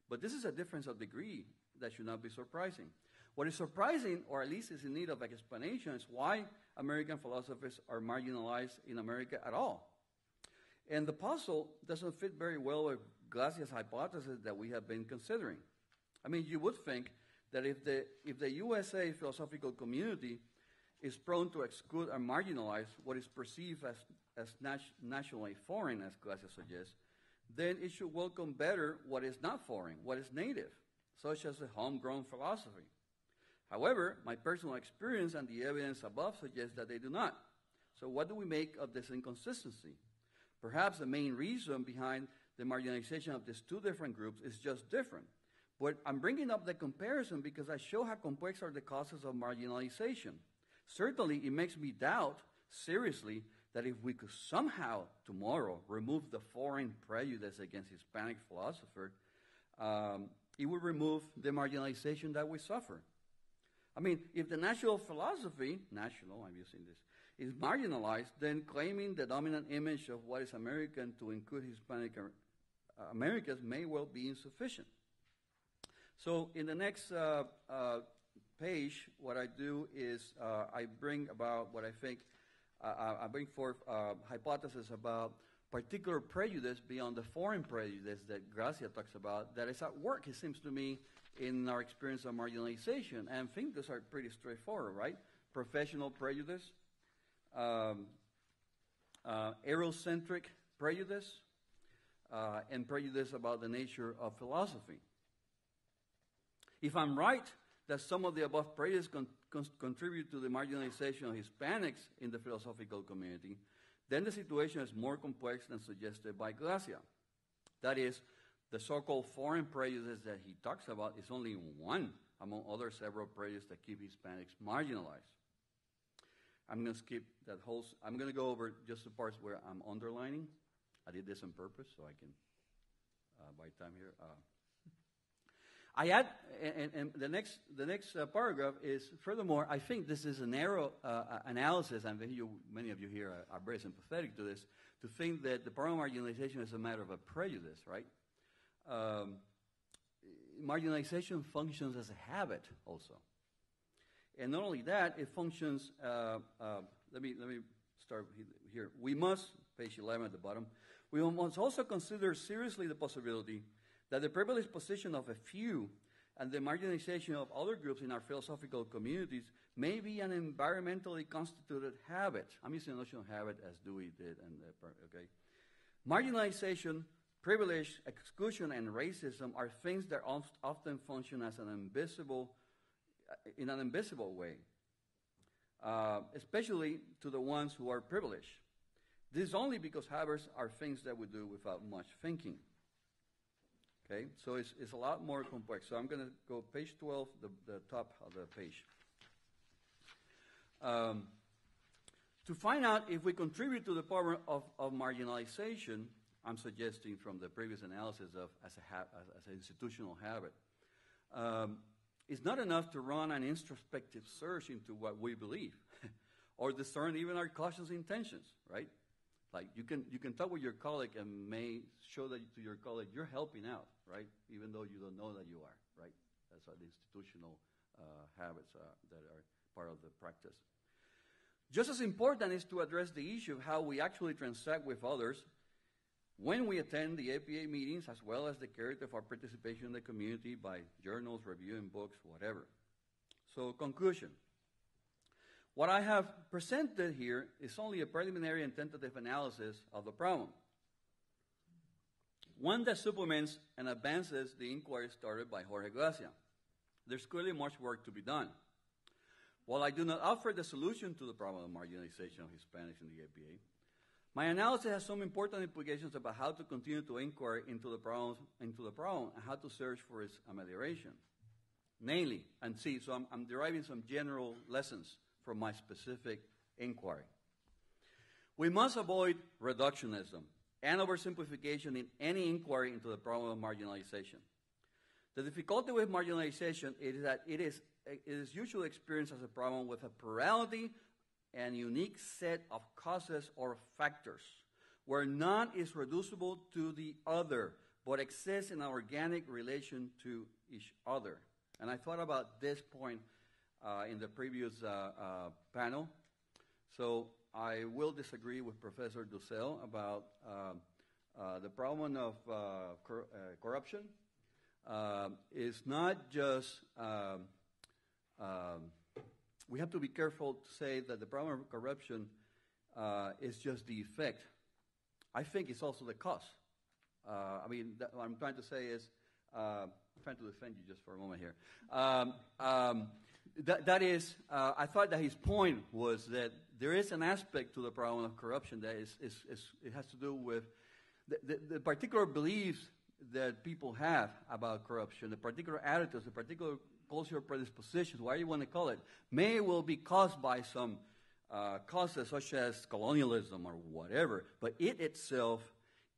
But this is a difference of degree that should not be surprising. What is surprising, or at least is in need of explanation, is why American philosophers are marginalized in America at all. And the puzzle doesn't fit very well with Gracia's hypothesis that we have been considering. I mean, you would think that if the USA philosophical community is prone to exclude and marginalize what is perceived as nationally foreign, as Gracia suggests, then it should welcome better what is not foreign, what is native, such as a homegrown philosophy. However, my personal experience and the evidence above suggests that they do not. So what do we make of this inconsistency? Perhaps the main reason behind the marginalization of these two different groups is just different. But I'm bringing up the comparison because I show how complex are the causes of marginalization. Certainly, it makes me doubt seriously that if we could somehow tomorrow remove the foreign prejudice against Hispanic philosophers, it would remove the marginalization that we suffer. I mean, if the national philosophy, I'm using this, is marginalized, then claiming the dominant image of what is American to include Hispanic Americans may well be insufficient. So in the next page, what I do is I bring about what I think, I bring forth hypothesis about particular prejudice beyond the foreign prejudice that Gracia talks about that is at work, it seems to me, in our experience of marginalization. And I think those are pretty straightforward, right? Professional prejudice, Eurocentric prejudice, and prejudice about the nature of philosophy. If I'm right that some of the above prejudices contribute to the marginalization of Hispanics in the philosophical community, then the situation is more complex than suggested by Glacia. That is, the so-called foreign prejudices that he talks about is only one among other several prejudices that keep Hispanics marginalized. I'm going to skip that whole, I'm going to go over just the parts where I'm underlining. I did this on purpose so I can buy time here. I add, and the next paragraph is, furthermore, I think this is a narrow analysis, and many of you here are very sympathetic to this, to think that the problem of marginalization is a matter of a prejudice, right? Marginalization functions as a habit also. And not only that, it functions, let me start here. We must, page 11 at the bottom, we must also consider seriously the possibility that the privileged position of a few and the marginalization of other groups in our philosophical communities may be an environmentally constituted habit. I'm using the notion of habit as Dewey did. Okay. Marginalization, privilege, exclusion, and racism are things that often function as in an invisible way, especially to the ones who are privileged. This is only because habits are things that we do without much thinking. Okay, so it's a lot more complex. So I'm going to go page 12, the top of the page. To find out if we contribute to the problem of marginalization, I'm suggesting from the previous analysis of as an institutional habit, it's not enough to run an introspective search into what we believe or discern even our cautious intentions, right? Like you can talk with your colleague and may show that to your colleague you're helping out, right? Even though you don't know that you are, right? That's the institutional habits that are part of the practice. Just as important is to address the issue of how we actually transact with others when we attend the APA meetings, as well as the character of our participation in the community by journals, reviewing books, whatever. So, conclusion. What I have presented here is only a preliminary and tentative analysis of the problem, one that supplements and advances the inquiry started by Jorge Glacia. There's clearly much work to be done. While I do not offer the solution to the problem of marginalization of Hispanics in the APA, my analysis has some important implications about how to continue to inquire into the problem and how to search for its amelioration. Namely, so I'm deriving some general lessons from my specific inquiry. We must avoid reductionism and oversimplification in any inquiry into the problem of marginalization. The difficulty with marginalization is that it is usually experienced as a problem with a plurality and unique set of causes or factors, where none is reducible to the other, but exists in an organic relation to each other. And I thought about this point in the previous panel. So I will disagree with Professor Dussel about the problem of corruption. Is not just, we have to be careful to say that the problem of corruption is just the effect. I think it's also the cause. What I'm trying to say is, I'm trying to defend you just for a moment here. That is, I thought that his point was that there is an aspect to the problem of corruption that it has to do with the particular beliefs that people have about corruption, the particular attitudes, the particular cultural predispositions, whatever you want to call it, may well be caused by some causes such as colonialism or whatever, but it itself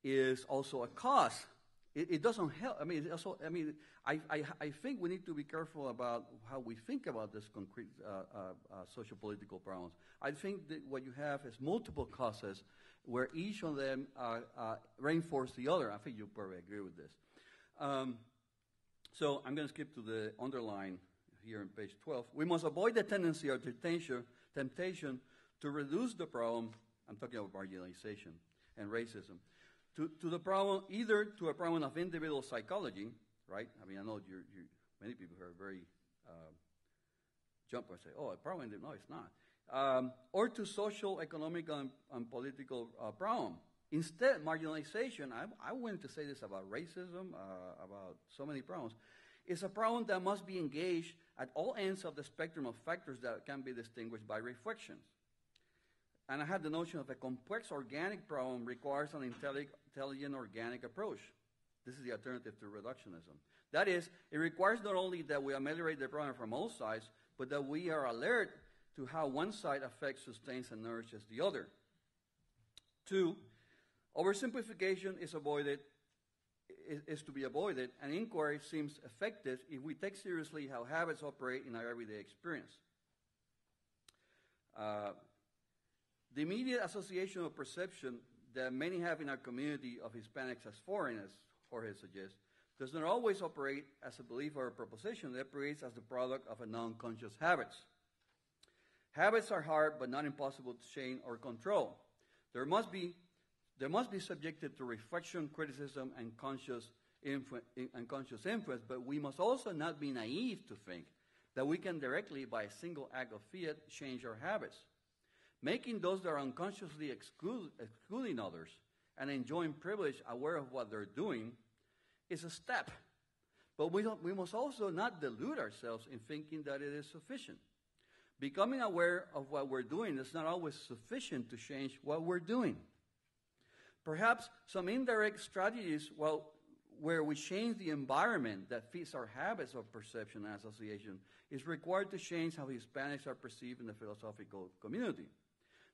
is also a cause. It doesn't help. I think we need to be careful about how we think about this concrete socio-political problems. I think that what you have is multiple causes where each of them reinforce the other. I think you probably agree with this. So I'm going to skip to the underline here on page 12. We must avoid the tendency or temptation to reduce the problem, I'm talking about marginalization and racism, to the problem, either to a problem of individual psychology, right? I know many people are very jump and say, oh, a problem, no, it's not. or to social, economic, and political problem. Instead, marginalization, I went to say this about racism, about so many problems, is a problem that must be engaged at all ends of the spectrum of factors that can be distinguished by reflections. And I had the notion of a complex organic problem requires an intelligent organic approach. This is the alternative to reductionism. That is, it requires not only that we ameliorate the problem from all sides, but that we are alert to how one side affects, sustains, and nourishes the other. 2, oversimplification is to be avoided, and inquiry seems effective if we take seriously how habits operate in our everyday experience. The immediate association of perception that many have in our community of Hispanics as foreign, as Jorge suggests, does not always operate as a belief or a proposition. It operates as the product of a non-conscious habits. Habits are hard but not impossible to change or control. They must be subjected to reflection, criticism, and conscious influence, but we must also not be naive to think that we can directly, by a single act of fiat, change our habits. Making those that are unconsciously excluding others and enjoying privilege aware of what they're doing is a step. But we must also not delude ourselves in thinking that it is sufficient. Becoming aware of what we're doing is not always sufficient to change what we're doing. Perhaps some indirect strategies, where we change the environment that fits our habits of perception and association, is required to change how Hispanics are perceived in the philosophical community.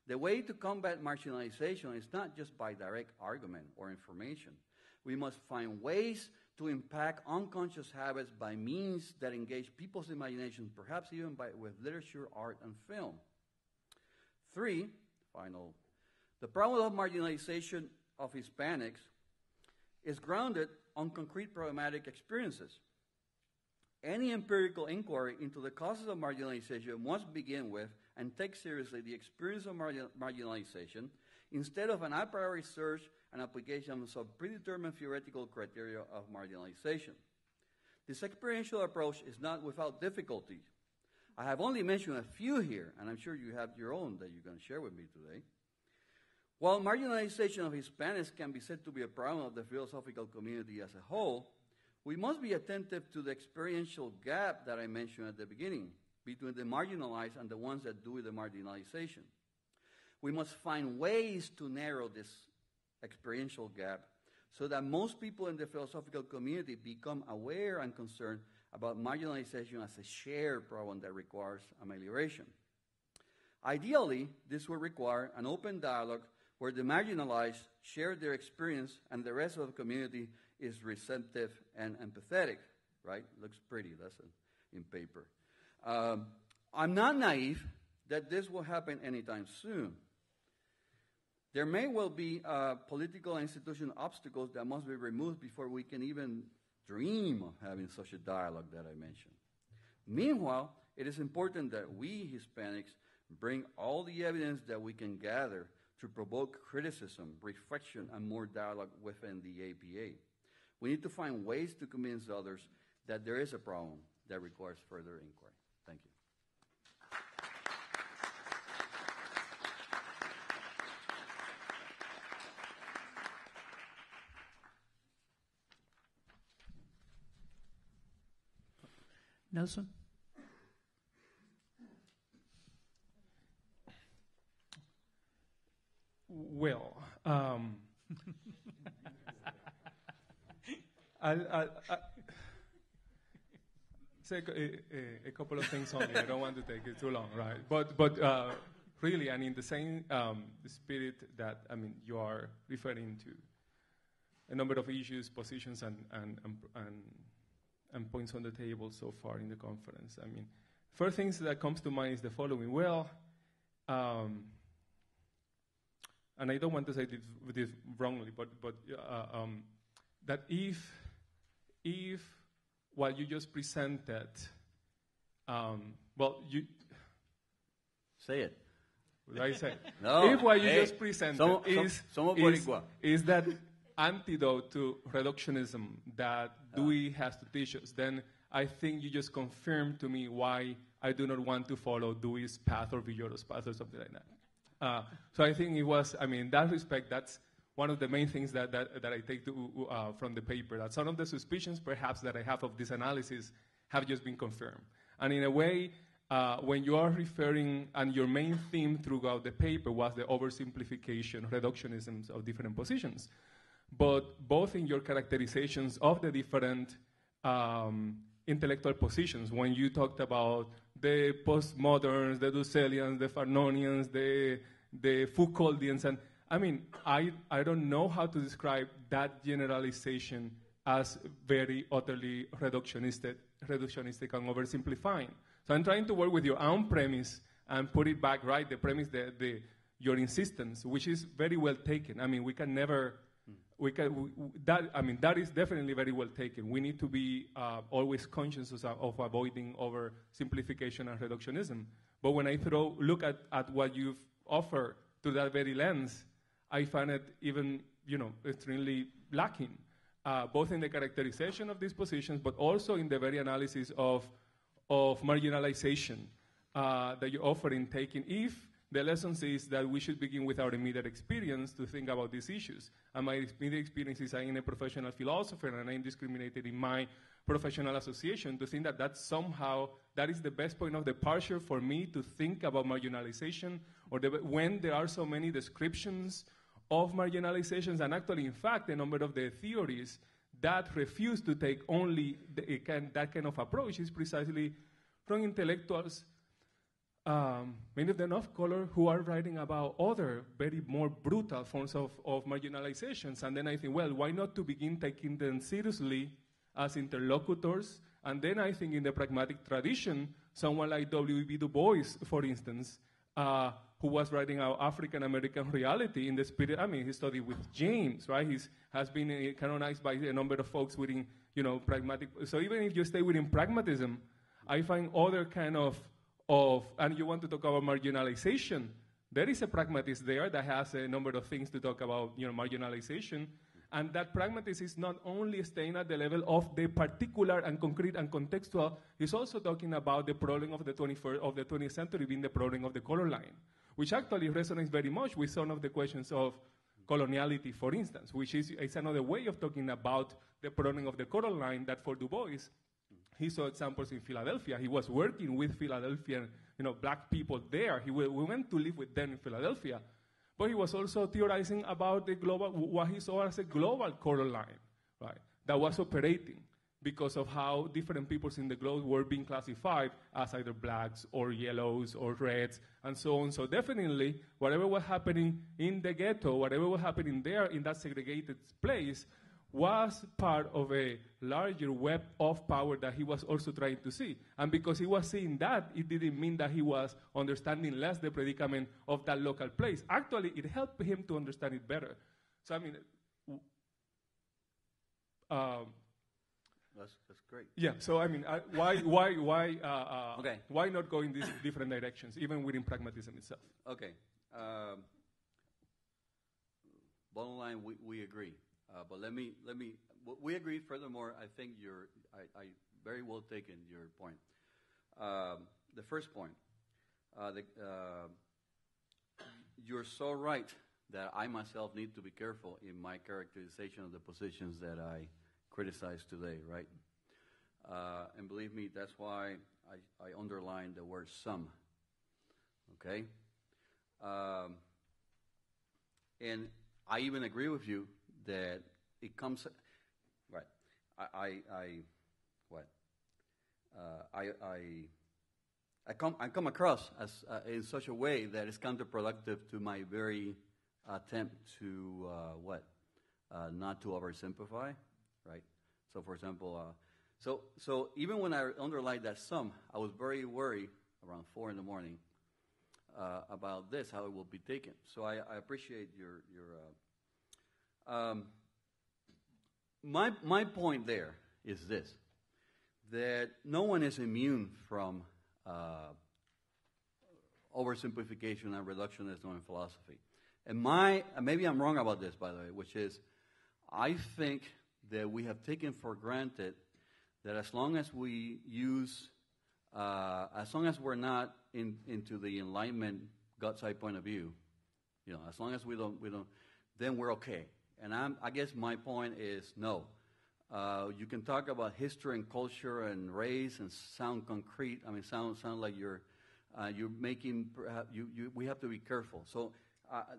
The way to combat marginalization is not just by direct argument or information. We must find ways to impact unconscious habits by means that engage people's imagination, perhaps even with literature, art, and film. 3, final, the problem of marginalization of Hispanics is grounded on concrete problematic experiences. Any empirical inquiry into the causes of marginalization must begin with and take seriously the experience of marginalization instead of an a priori search and application of some predetermined theoretical criteria of marginalization. This experiential approach is not without difficulty. I have only mentioned a few here, and I'm sure you have your own that you're going to share with me today. While marginalization of Hispanics can be said to be a problem of the philosophical community as a whole, we must be attentive to the experiential gap that I mentioned at the beginning between the marginalized and the ones that do the marginalization. We must find ways to narrow this experiential gap so that most people in the philosophical community become aware and concerned about marginalization as a shared problem that requires amelioration. Ideally, this would require an open dialogue where the marginalized share their experience and the rest of the community is receptive and empathetic, right? Looks pretty, doesn't it, in paper. I'm not naive that this will happen anytime soon. There may well be political and institutional obstacles that must be removed before we can even dream of having such a dialogue that I mentioned. Meanwhile, it is important that we Hispanics bring all the evidence that we can gather to provoke criticism, reflection, and more dialogue within the APA. We need to find ways to convince others that there is a problem that requires further inquiry. Thank you. Nelson? Well, I'll say a couple of things only. I don't want to take it too long, right? But really, and in the same spirit that you are referring to a number of issues, positions, and points on the table so far in the conference. First things that comes to mind is the following. Well, and I don't want to say this wrongly, but that if what you just presented, you say it. What did I say? No. If what you just presented is that antidote to reductionism that Dewey has to teach us, then I think you just confirmed to me why I do not want to follow Dewey's path or Villoro's path or something like that. So I think it was, in that respect, that's one of the main things that I take from the paper, that some of the suspicions perhaps that I have of this analysis have just been confirmed. And in a way, when you are referring, and your main theme throughout the paper was the oversimplification, reductionisms of different positions, but both in your characterizations of the different intellectual positions, when you talked about the postmoderns, the Dusselians, the Fanonians, the Foucauldians, and I don't know how to describe that generalization as very utterly reductionistic and oversimplifying. So I'm trying to work with your own premise and put it back right, the premise, your insistence, which is very well taken. We can never, that is definitely very well taken. We need to be always conscious of avoiding oversimplification and reductionism. But when I look at what you've offered through that very lens, I find it even, extremely lacking, both in the characterization of these positions, but also in the very analysis of marginalization that you offer in taking. If the lessons is that we should begin with our immediate experience to think about these issues. And my immediate experience is I'm a professional philosopher and I'm discriminated in my professional association, to think that somehow that is the best point of departure for me to think about marginalization, or when there are so many descriptions of marginalizations, and actually, in fact, a number of the theories that refuse to take only that kind of approach is precisely from intellectuals, many of them of color, who are writing about other very more brutal forms of marginalizations. And then I think, well, why not to begin taking them seriously as interlocutors? And then I think in the pragmatic tradition, someone like W.E.B. Du Bois, for instance, who was writing about African-American reality in the spirit, he studied with James, right? He has been canonized by a number of folks within, pragmatic. So even if you stay within pragmatism, I find other kind of, and you want to talk about marginalization, there is a pragmatist there that has a number of things to talk about, marginalization. And that pragmatism is not only staying at the level of the particular and concrete and contextual, it's also talking about the problem of the 20th century being the problem of the color line, which actually resonates very much with some of the questions of coloniality, for instance, which is another way of talking about the problem of the color line that for Du Bois, he saw examples in Philadelphia. He was working with Philadelphian, black people there. We went to live with them in Philadelphia. But he was also theorizing about what he saw as a global color line, right, that was operating because of how different peoples in the globe were being classified as either blacks or yellows or reds and so on. So definitely, whatever was happening in the ghetto, whatever was happening there in that segregated place, was part of a larger web of power that he was also trying to see. And because he was seeing that, it didn't mean that he was understanding less the predicament of that local place. Actually, it helped him to understand it better. So, that's great. Yeah, so, why not go in these different directions, even within pragmatism itself? Okay. Bottom line, we agree. But let me. We agree. Furthermore, I think I very well taken your point. The first point, you're so right that I myself need to be careful in my characterization of the positions that I criticize today, right? And believe me, that's why I underline the word some. Okay. And I even agree with you that it comes, right? I come across as in such a way that is counterproductive to my very attempt to not to oversimplify, right? So, for example, so even when I underlined that sum, I was very worried around 4 a.m. About this, how it will be taken. So I appreciate your my point there is this, that no one is immune from oversimplification and reductionism in philosophy. And maybe I'm wrong about this, by the way, which is I think that we have taken for granted that as long as we use as long as we're not into the Enlightenment God-side point of view, as long as we don't, then we're okay. And I guess my point is no. You can talk about history and culture and race and sound concrete. I mean, sound like you're making. We have to be careful. So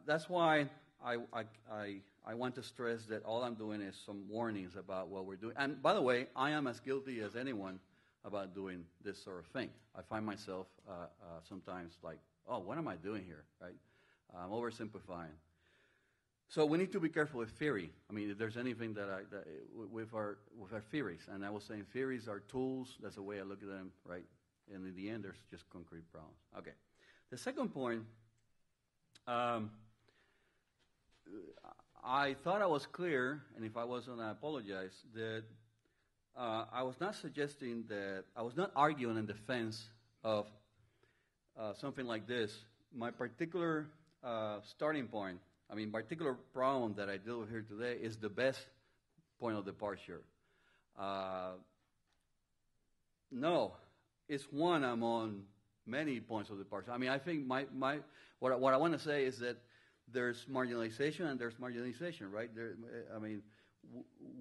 that's why I want to stress that all I'm doing is some warnings about what we're doing. And by the way, I am as guilty as anyone about doing this sort of thing. I find myself sometimes like, oh, what am I doing here, right? I'm oversimplifying. So we need to be careful with theory. I mean, if there's anything with our theories, and I was saying theories are tools. That's the way I look at them, right? And in the end, there's just concrete problems. Okay. The second point, I thought I was clear, and if I wasn't, I apologize, that I was not suggesting that, I was not arguing in defense of something like this. My particular starting point, particular problem that I deal with here today is the best point of departure. No, it's one among many points of departure. I mean, I think what I want to say is that there's marginalization and there's marginalization, right?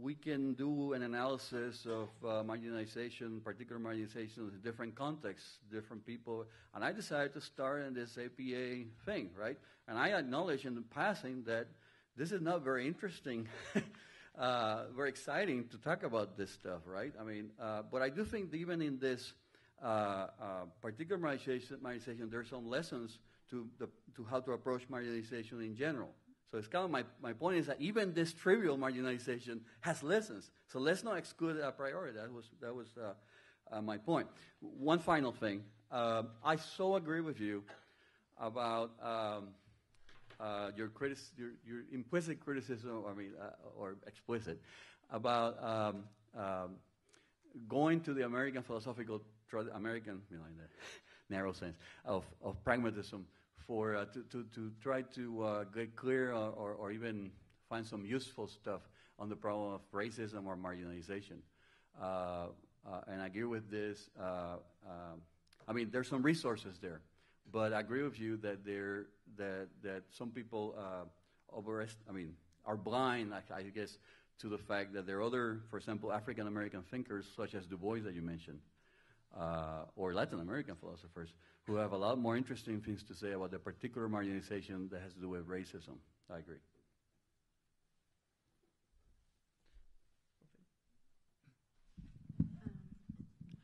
We can do an analysis of marginalization, particular marginalization in different contexts, different people. And I decided to start in this APA thing, right? And I acknowledge in the passing that this is not very interesting, very exciting to talk about this stuff, right? I mean, but I do think that even in this particular marginalization, there's some lessons to how to approach marginalization in general. So it's kind of my point is that even this trivial marginalization has lessons. So let's not exclude it a priori. That was my point. One final thing. I so agree with you about your implicit criticism, or explicit, about going to the American philosophical American, in the narrow sense of pragmatism. To try to get clear or even find some useful stuff on the problem of racism or marginalization. And I agree with this. There's some resources there, but I agree with you that that some people are blind, I guess, to the fact that there are other, for example, African American thinkers such as Du Bois that you mentioned, or Latin American philosophers, who have a lot more interesting things to say about the particular marginalization that has to do with racism. I agree.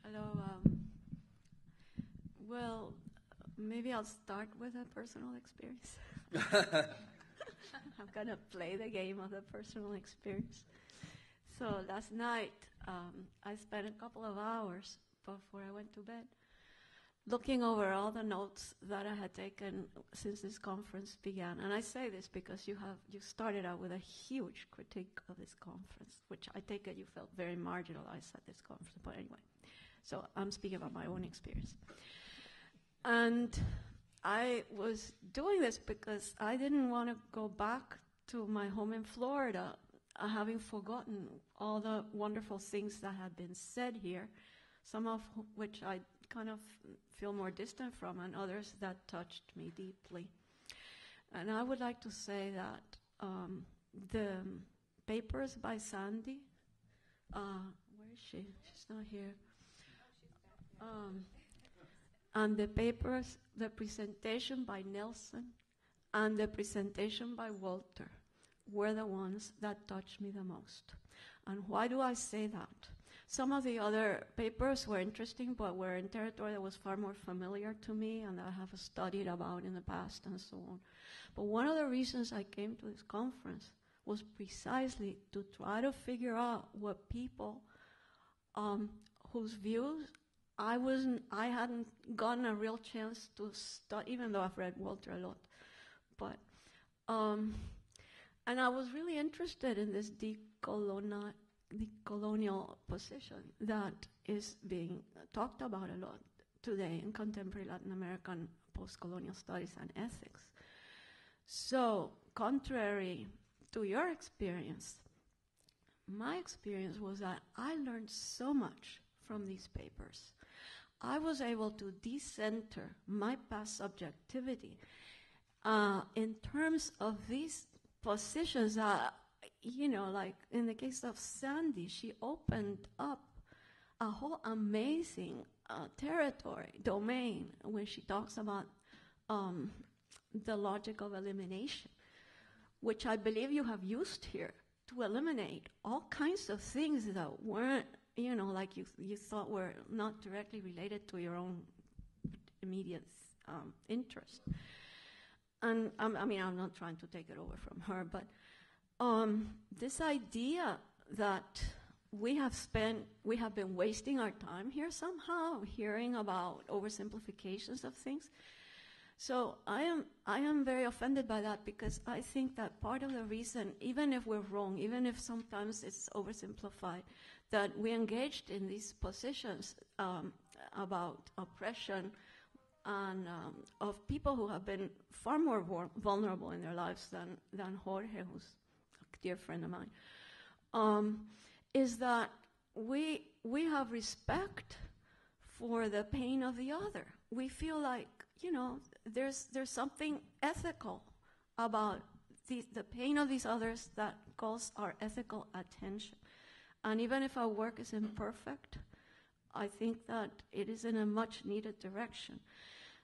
Hello. Well, maybe I'll start with a personal experience. I'm going to play the game of the personal experience. So last night, I spent a couple of hours before I went to bed looking over all the notes that I had taken since this conference began. And I say this because you started out with a huge critique of this conference, which I take it you felt very marginalized at this conference. But anyway, so I'm speaking about my own experience. And I was doing this because I didn't want to go back to my home in Florida, having forgotten all the wonderful things that had been said here, some of which I kind of feel more distant from, and others that touched me deeply. And I would like to say that the papers by Sandy, where is she? She's not here. And the papers, the presentation by Nelson and the presentation by Walter were the ones that touched me the most. And why do I say that? Some of the other papers were interesting, but were in territory that was far more familiar to me and that I have studied about in the past and so on. But one of the reasons I came to this conference was precisely to try to figure out what people whose views I hadn't gotten a real chance to study, even though I've read Walter a lot. But, and I was really interested in this decolonial position that is being talked about a lot today in contemporary Latin American post-colonial studies and ethics. So, contrary to your experience, my experience was that I learned so much from these papers. I was able to decenter my past subjectivity in terms of these positions. Like in the case of Sandy, she opened up a whole amazing domain, when she talks about the logic of elimination, which I believe you have used here to eliminate all kinds of things that weren't, like you thought were not directly related to your own immediate interest. And I'm not trying to take it over from her, but this idea that we have been wasting our time here somehow, hearing about oversimplifications of things. So I am very offended by that, because I think that part of the reason, even if we're wrong, even if sometimes it's oversimplified, that we engaged in these positions about oppression and of people who have been far more vulnerable in their lives than Jorge, who's a dear friend of mine, is that we have respect for the pain of the other. We feel like, there's something ethical about the pain of these others that calls our ethical attention. And even if our work is imperfect, I think that it is in a much needed direction.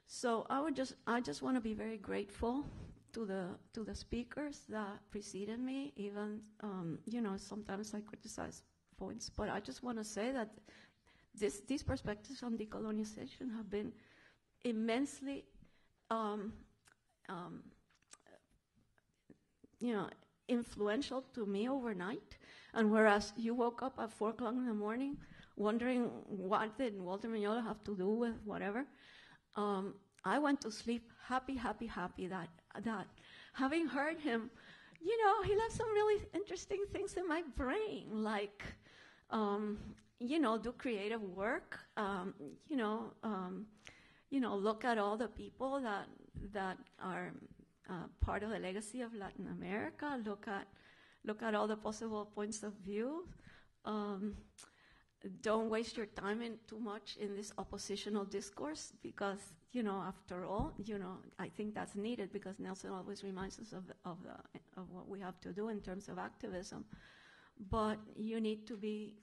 So I just want to be very grateful to the speakers that preceded me. Even sometimes I criticize points, but I just want to say that these perspectives on decolonization have been immensely influential to me overnight. And whereas you woke up at 4 o'clock in the morning wondering what did Walter Mignolo have to do with whatever, I went to sleep happy that having heard him, he left some really interesting things in my brain, like, do creative work, look at all the people that are part of the legacy of Latin America, look at all the possible points of view. Don't waste your time too much in this oppositional discourse, because, after all, I think that's needed, because Nelson always reminds us of what we have to do in terms of activism. But you need to be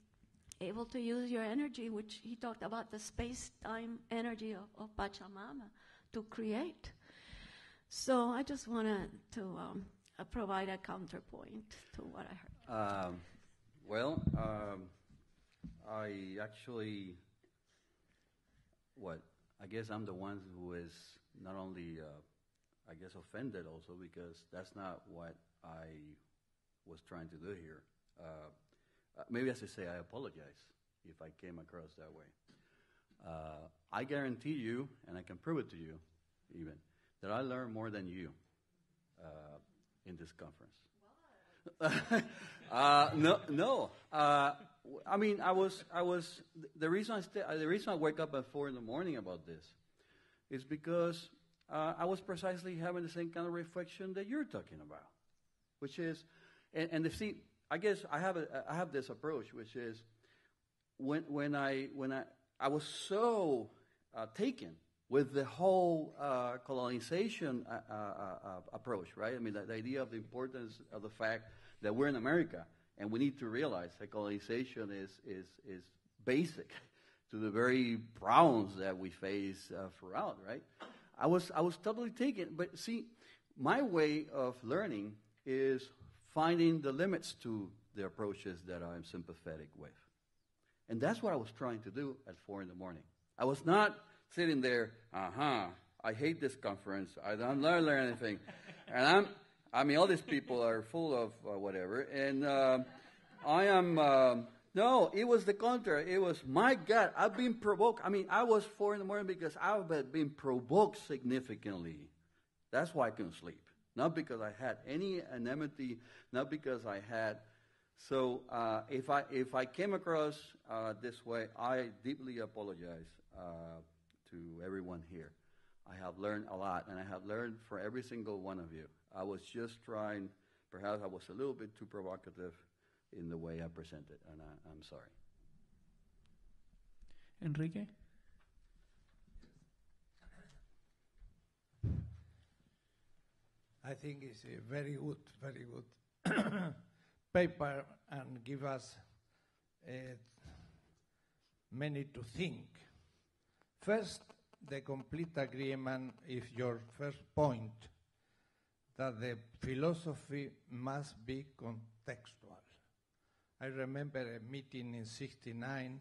able to use your energy, which he talked about, the space-time energy of Pachamama, to create. So I just wanted to provide a counterpoint to what I heard. I actually, I guess I'm the one who is not only, offended also, because that's not what I was trying to do here. Maybe I should say I apologize if I came across that way. I guarantee you, and I can prove it to you even, that I learned more than you in this conference. No. The reason I wake up at 4 in the morning about this is because I was precisely having the same kind of reflection that you're talking about, which is, I guess I have this approach, which is when I was so taken with the whole colonization approach, right? I mean, the idea of the importance of the fact that we're in America, and we need to realize that colonization is basic to the very problems that we face throughout, right? I was totally taken, but see, my way of learning is finding the limits to the approaches that I'm sympathetic with. And that's what I was trying to do at 4 in the morning. I was not sitting there, I hate this conference, I don't learn anything. And all these people are full of whatever. And no, it was the contrary. It was, my God, I've been provoked. I was 4 in the morning because I've been provoked significantly. That's why I couldn't sleep. Not because I had any enmity, not because I had. So if I came across this way, I deeply apologize to everyone here. I have learned a lot, and I have learned for every single one of you. I was just trying, perhaps I was a little bit too provocative in the way I presented, and I'm sorry. Enrique? I think it's a very good paper and give us many to think. First, the complete agreement is your first point, that the philosophy must be contextual. I remember a meeting in '69,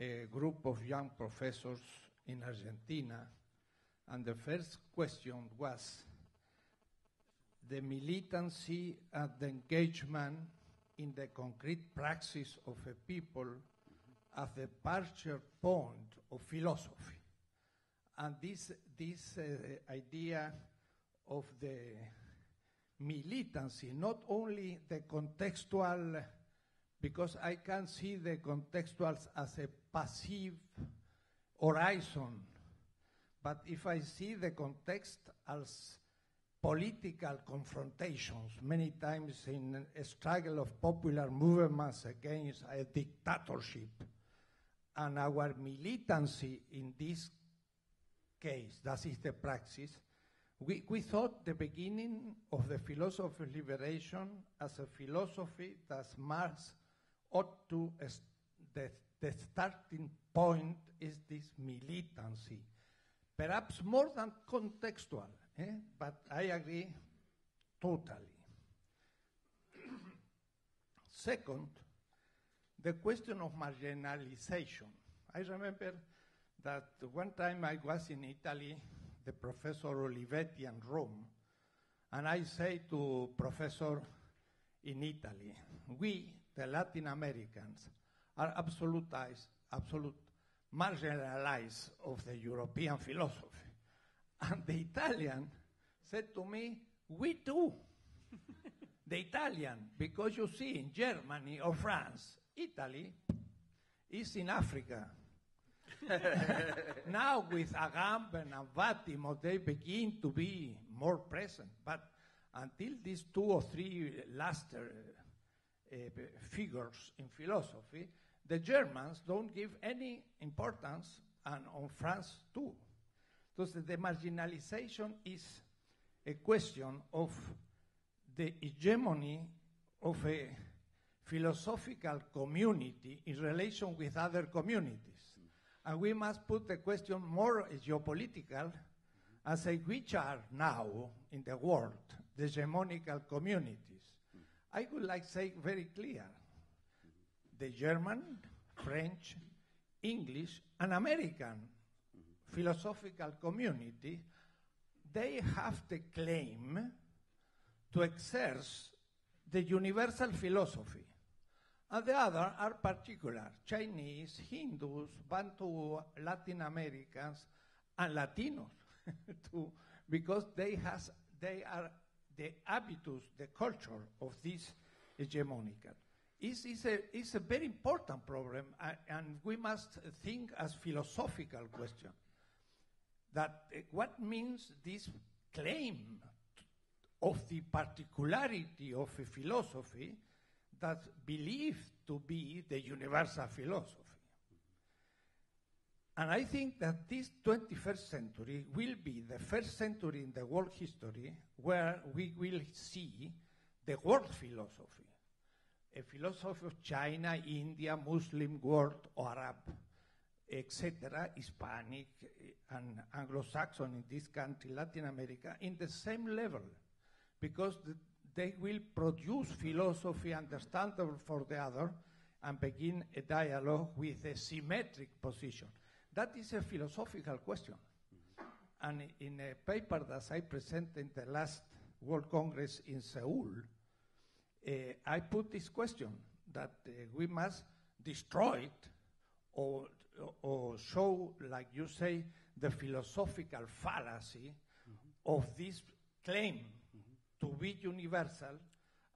a group of young professors in Argentina, and the first question was the militancy and the engagement in the concrete praxis of a people as the departure point of philosophy. And this idea of the militancy, not only the contextual, because I can see the contextuals as a passive horizon, but if I see the context as political confrontations, many times in a struggle of popular movements against a dictatorship, and our militancy in this case, that is the praxis, we thought the beginning of the philosophy of liberation as a philosophy that ought to, the starting point is this militancy, perhaps more than contextual, but I agree totally. Second, the question of marginalization. I remember that one time I was in Italy, the Professor Olivetti in Rome, and I say to Professor in Italy, we, the Latin Americans, are absolute marginalized of the European philosophy. And the Italian said to me, we too. The Italian, because you see in Germany or France, Italy is in Africa. Now with Agamben and Vattimo, they begin to be more present. But until these 2 or 3 last figures in philosophy, the Germans don't give any importance, and on France too. So the marginalization is a question of the hegemony of a philosophical community in relation with other communities. And we must put the question more geopolitical and say which are now in the world the hegemonical communities. I would like to say very clear, the German, French, English, and American philosophical community, they have the claim to exerce the universal philosophy. And the other are particular, Chinese, Hindus, Bantu, Latin Americans, and Latinos, too, because they are the habitus, the culture of this hegemonical. It's a very important problem, and we must think as philosophical question. That what means this claim of the particularity of a philosophy that's believed to be the universal philosophy. And I think that this 21st century will be the first century in the world history where we will see the world philosophy. A philosophy of China, India, Muslim world, Arab, etc., Hispanic and Anglo-Saxon in this country, Latin America, in the same level, because they will produce philosophy understandable for the other and begin a dialogue with a symmetric position. That is a philosophical question. And in a paper that I presented in the last World Congress in Seoul, I put this question, that we must destroy it or show, like you say, the philosophical fallacy of this claim to be universal,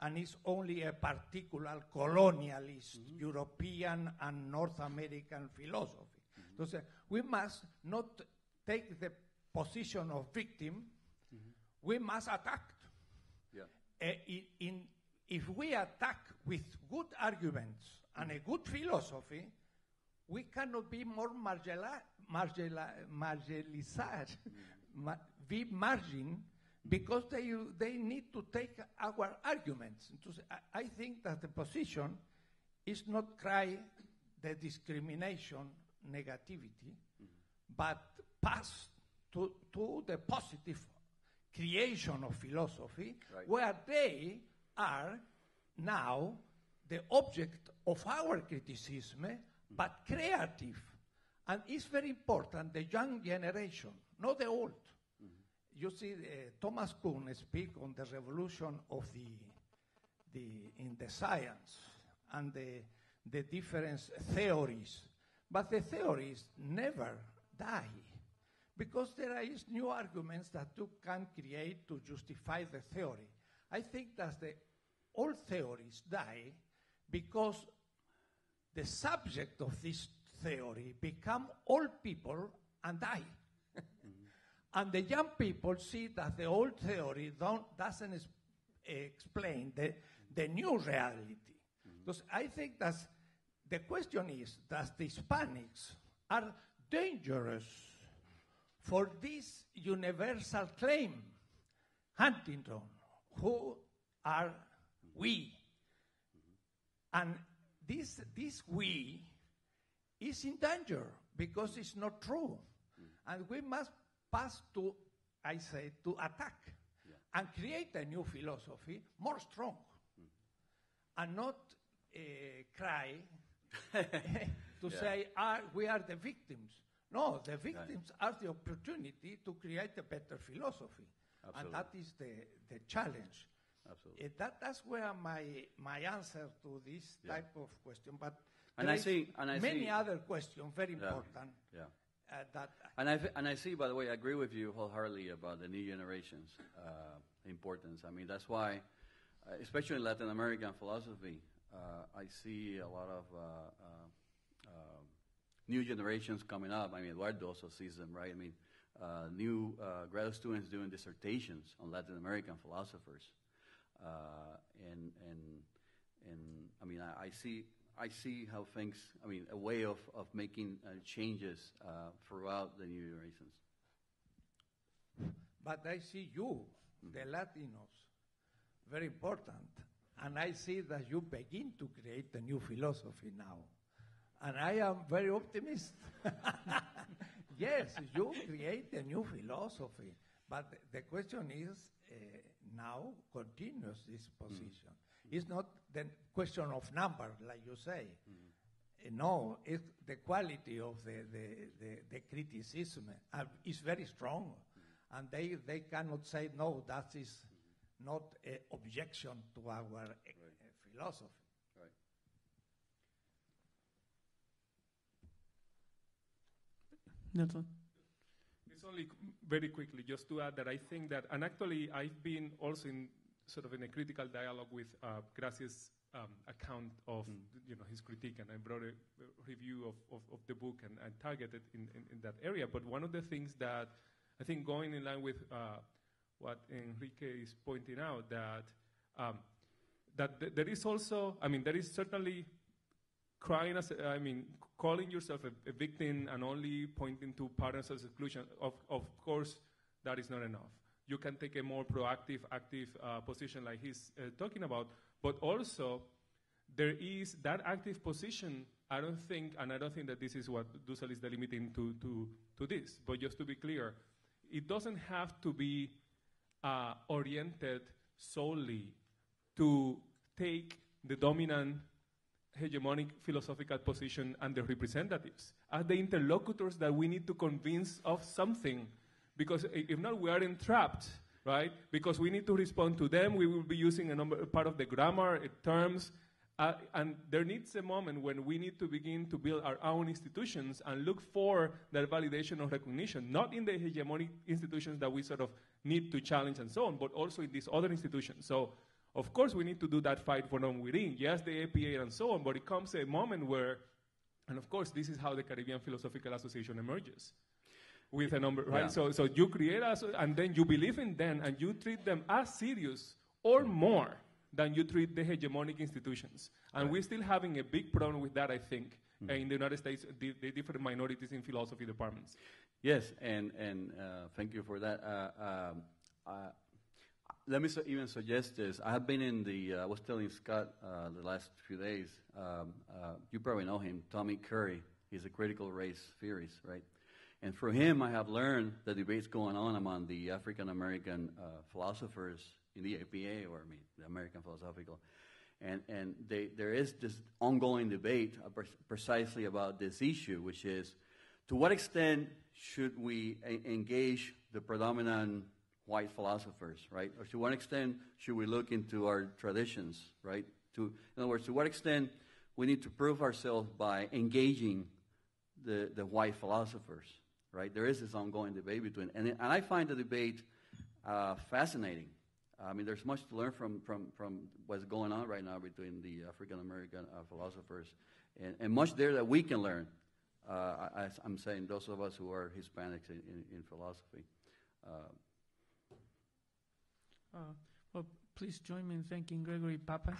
and is only a particular colonialist European and North American philosophy. So we must not take the position of victim, we must attack. Yeah. If we attack with good arguments and a good philosophy, we cannot be more marginalized, be margin, because they need to take our arguments. I think that the position is not cry the discrimination, negativity, but pass to the positive creation of philosophy, where they are now the object of our criticism, but creative. And it's very important, the young generation, not the old. You see, Thomas Kuhn speak on the revolution of in the science and the different theories. But the theories never die, because there is new arguments that you can create to justify the theory. I think that the old theories die because the subject of this theory become old people and die. And the young people see that the old theory doesn't explain the new reality. Because I think that the question is that the Hispanics are dangerous for this universal claim. Huntington, who are we? And this we is in danger because it's not true. And we must pass to, I say, to attack and create a new philosophy more strong and not cry to say, we are the victims. No, the victims are the opportunity to create a better philosophy. Absolutely. And that is the challenge. Absolutely. That's where my answer to this type of question. But I see many other questions, very important. Yeah. And I see, by the way, I agree with you wholeheartedly about the new generation's importance. I mean, that's why, especially in Latin American philosophy, I see a lot of new generations coming up. I mean, Eduardo also sees them, right? I mean, new graduate students doing dissertations on Latin American philosophers, and I mean, I see how things, I mean, a way of making changes throughout the new generations. But I see you, the Latinos, very important. And I see that you begin to create a new philosophy now. And I am very optimistic. Yes, you create a new philosophy. But the question is, now continues this position. It's not the question of number, like you say. No, it's the quality of the criticism is very strong. And they cannot say, no, that is not an objection to our philosophy. Right. Nelson? It's only very quickly, just to add that I think that, and actually I've been also in sort of in a critical dialogue with Gracia's account of his critique, and I brought a review of the book and targeted in that area. But one of the things that I think, going in line with what Enrique is pointing out, that there is also, I mean, there is certainly calling yourself a victim and only pointing to patterns of exclusion. Of course, that is not enough. You can take a more proactive, active position like he's talking about, but also there is that active position. I don't think that this is what Dussel is delimiting to this, but just to be clear, it doesn't have to be oriented solely to take the dominant hegemonic philosophical position and the representatives as the interlocutors that we need to convince of something, because if not, we are entrapped, right? Because we need to respond to them. We will be using part of the grammar, terms, and there needs a moment when we need to begin to build our own institutions and look for that validation or recognition, not in the hegemonic institutions that we sort of need to challenge and so on, but also in these other institutions. So, of course, we need to do that fight from within. Yes, the APA and so on, but it comes a moment where, and of course, this is how the Caribbean Philosophical Association emerges. With a number, right? Yeah. So you create us, and then you believe in them, and you treat them as serious or more than you treat the hegemonic institutions. And we're still having a big problem with that, I think, in the United States, the different minorities in philosophy departments. Yes, and thank you for that. let me even suggest this. I have been in the, I was telling Scott the last few days, you probably know him, Tommy Curry. He's a critical race theorist, right? And from him, I have learned the debates going on among the African-American philosophers in the APA, or I mean, the American Philosophical. And there is this ongoing debate precisely about this issue, which is, to what extent should we engage the predominant white philosophers, right? Or to what extent should we look into our traditions, right? In other words, to what extent we need to prove ourselves by engaging the white philosophers, right? There is this ongoing debate between, and I find the debate fascinating. I mean, there's much to learn from what's going on right now between the African-American philosophers, and much there that we can learn. As I'm saying, those of us who are Hispanics in philosophy. Well, please join me in thanking Gregory Pappas.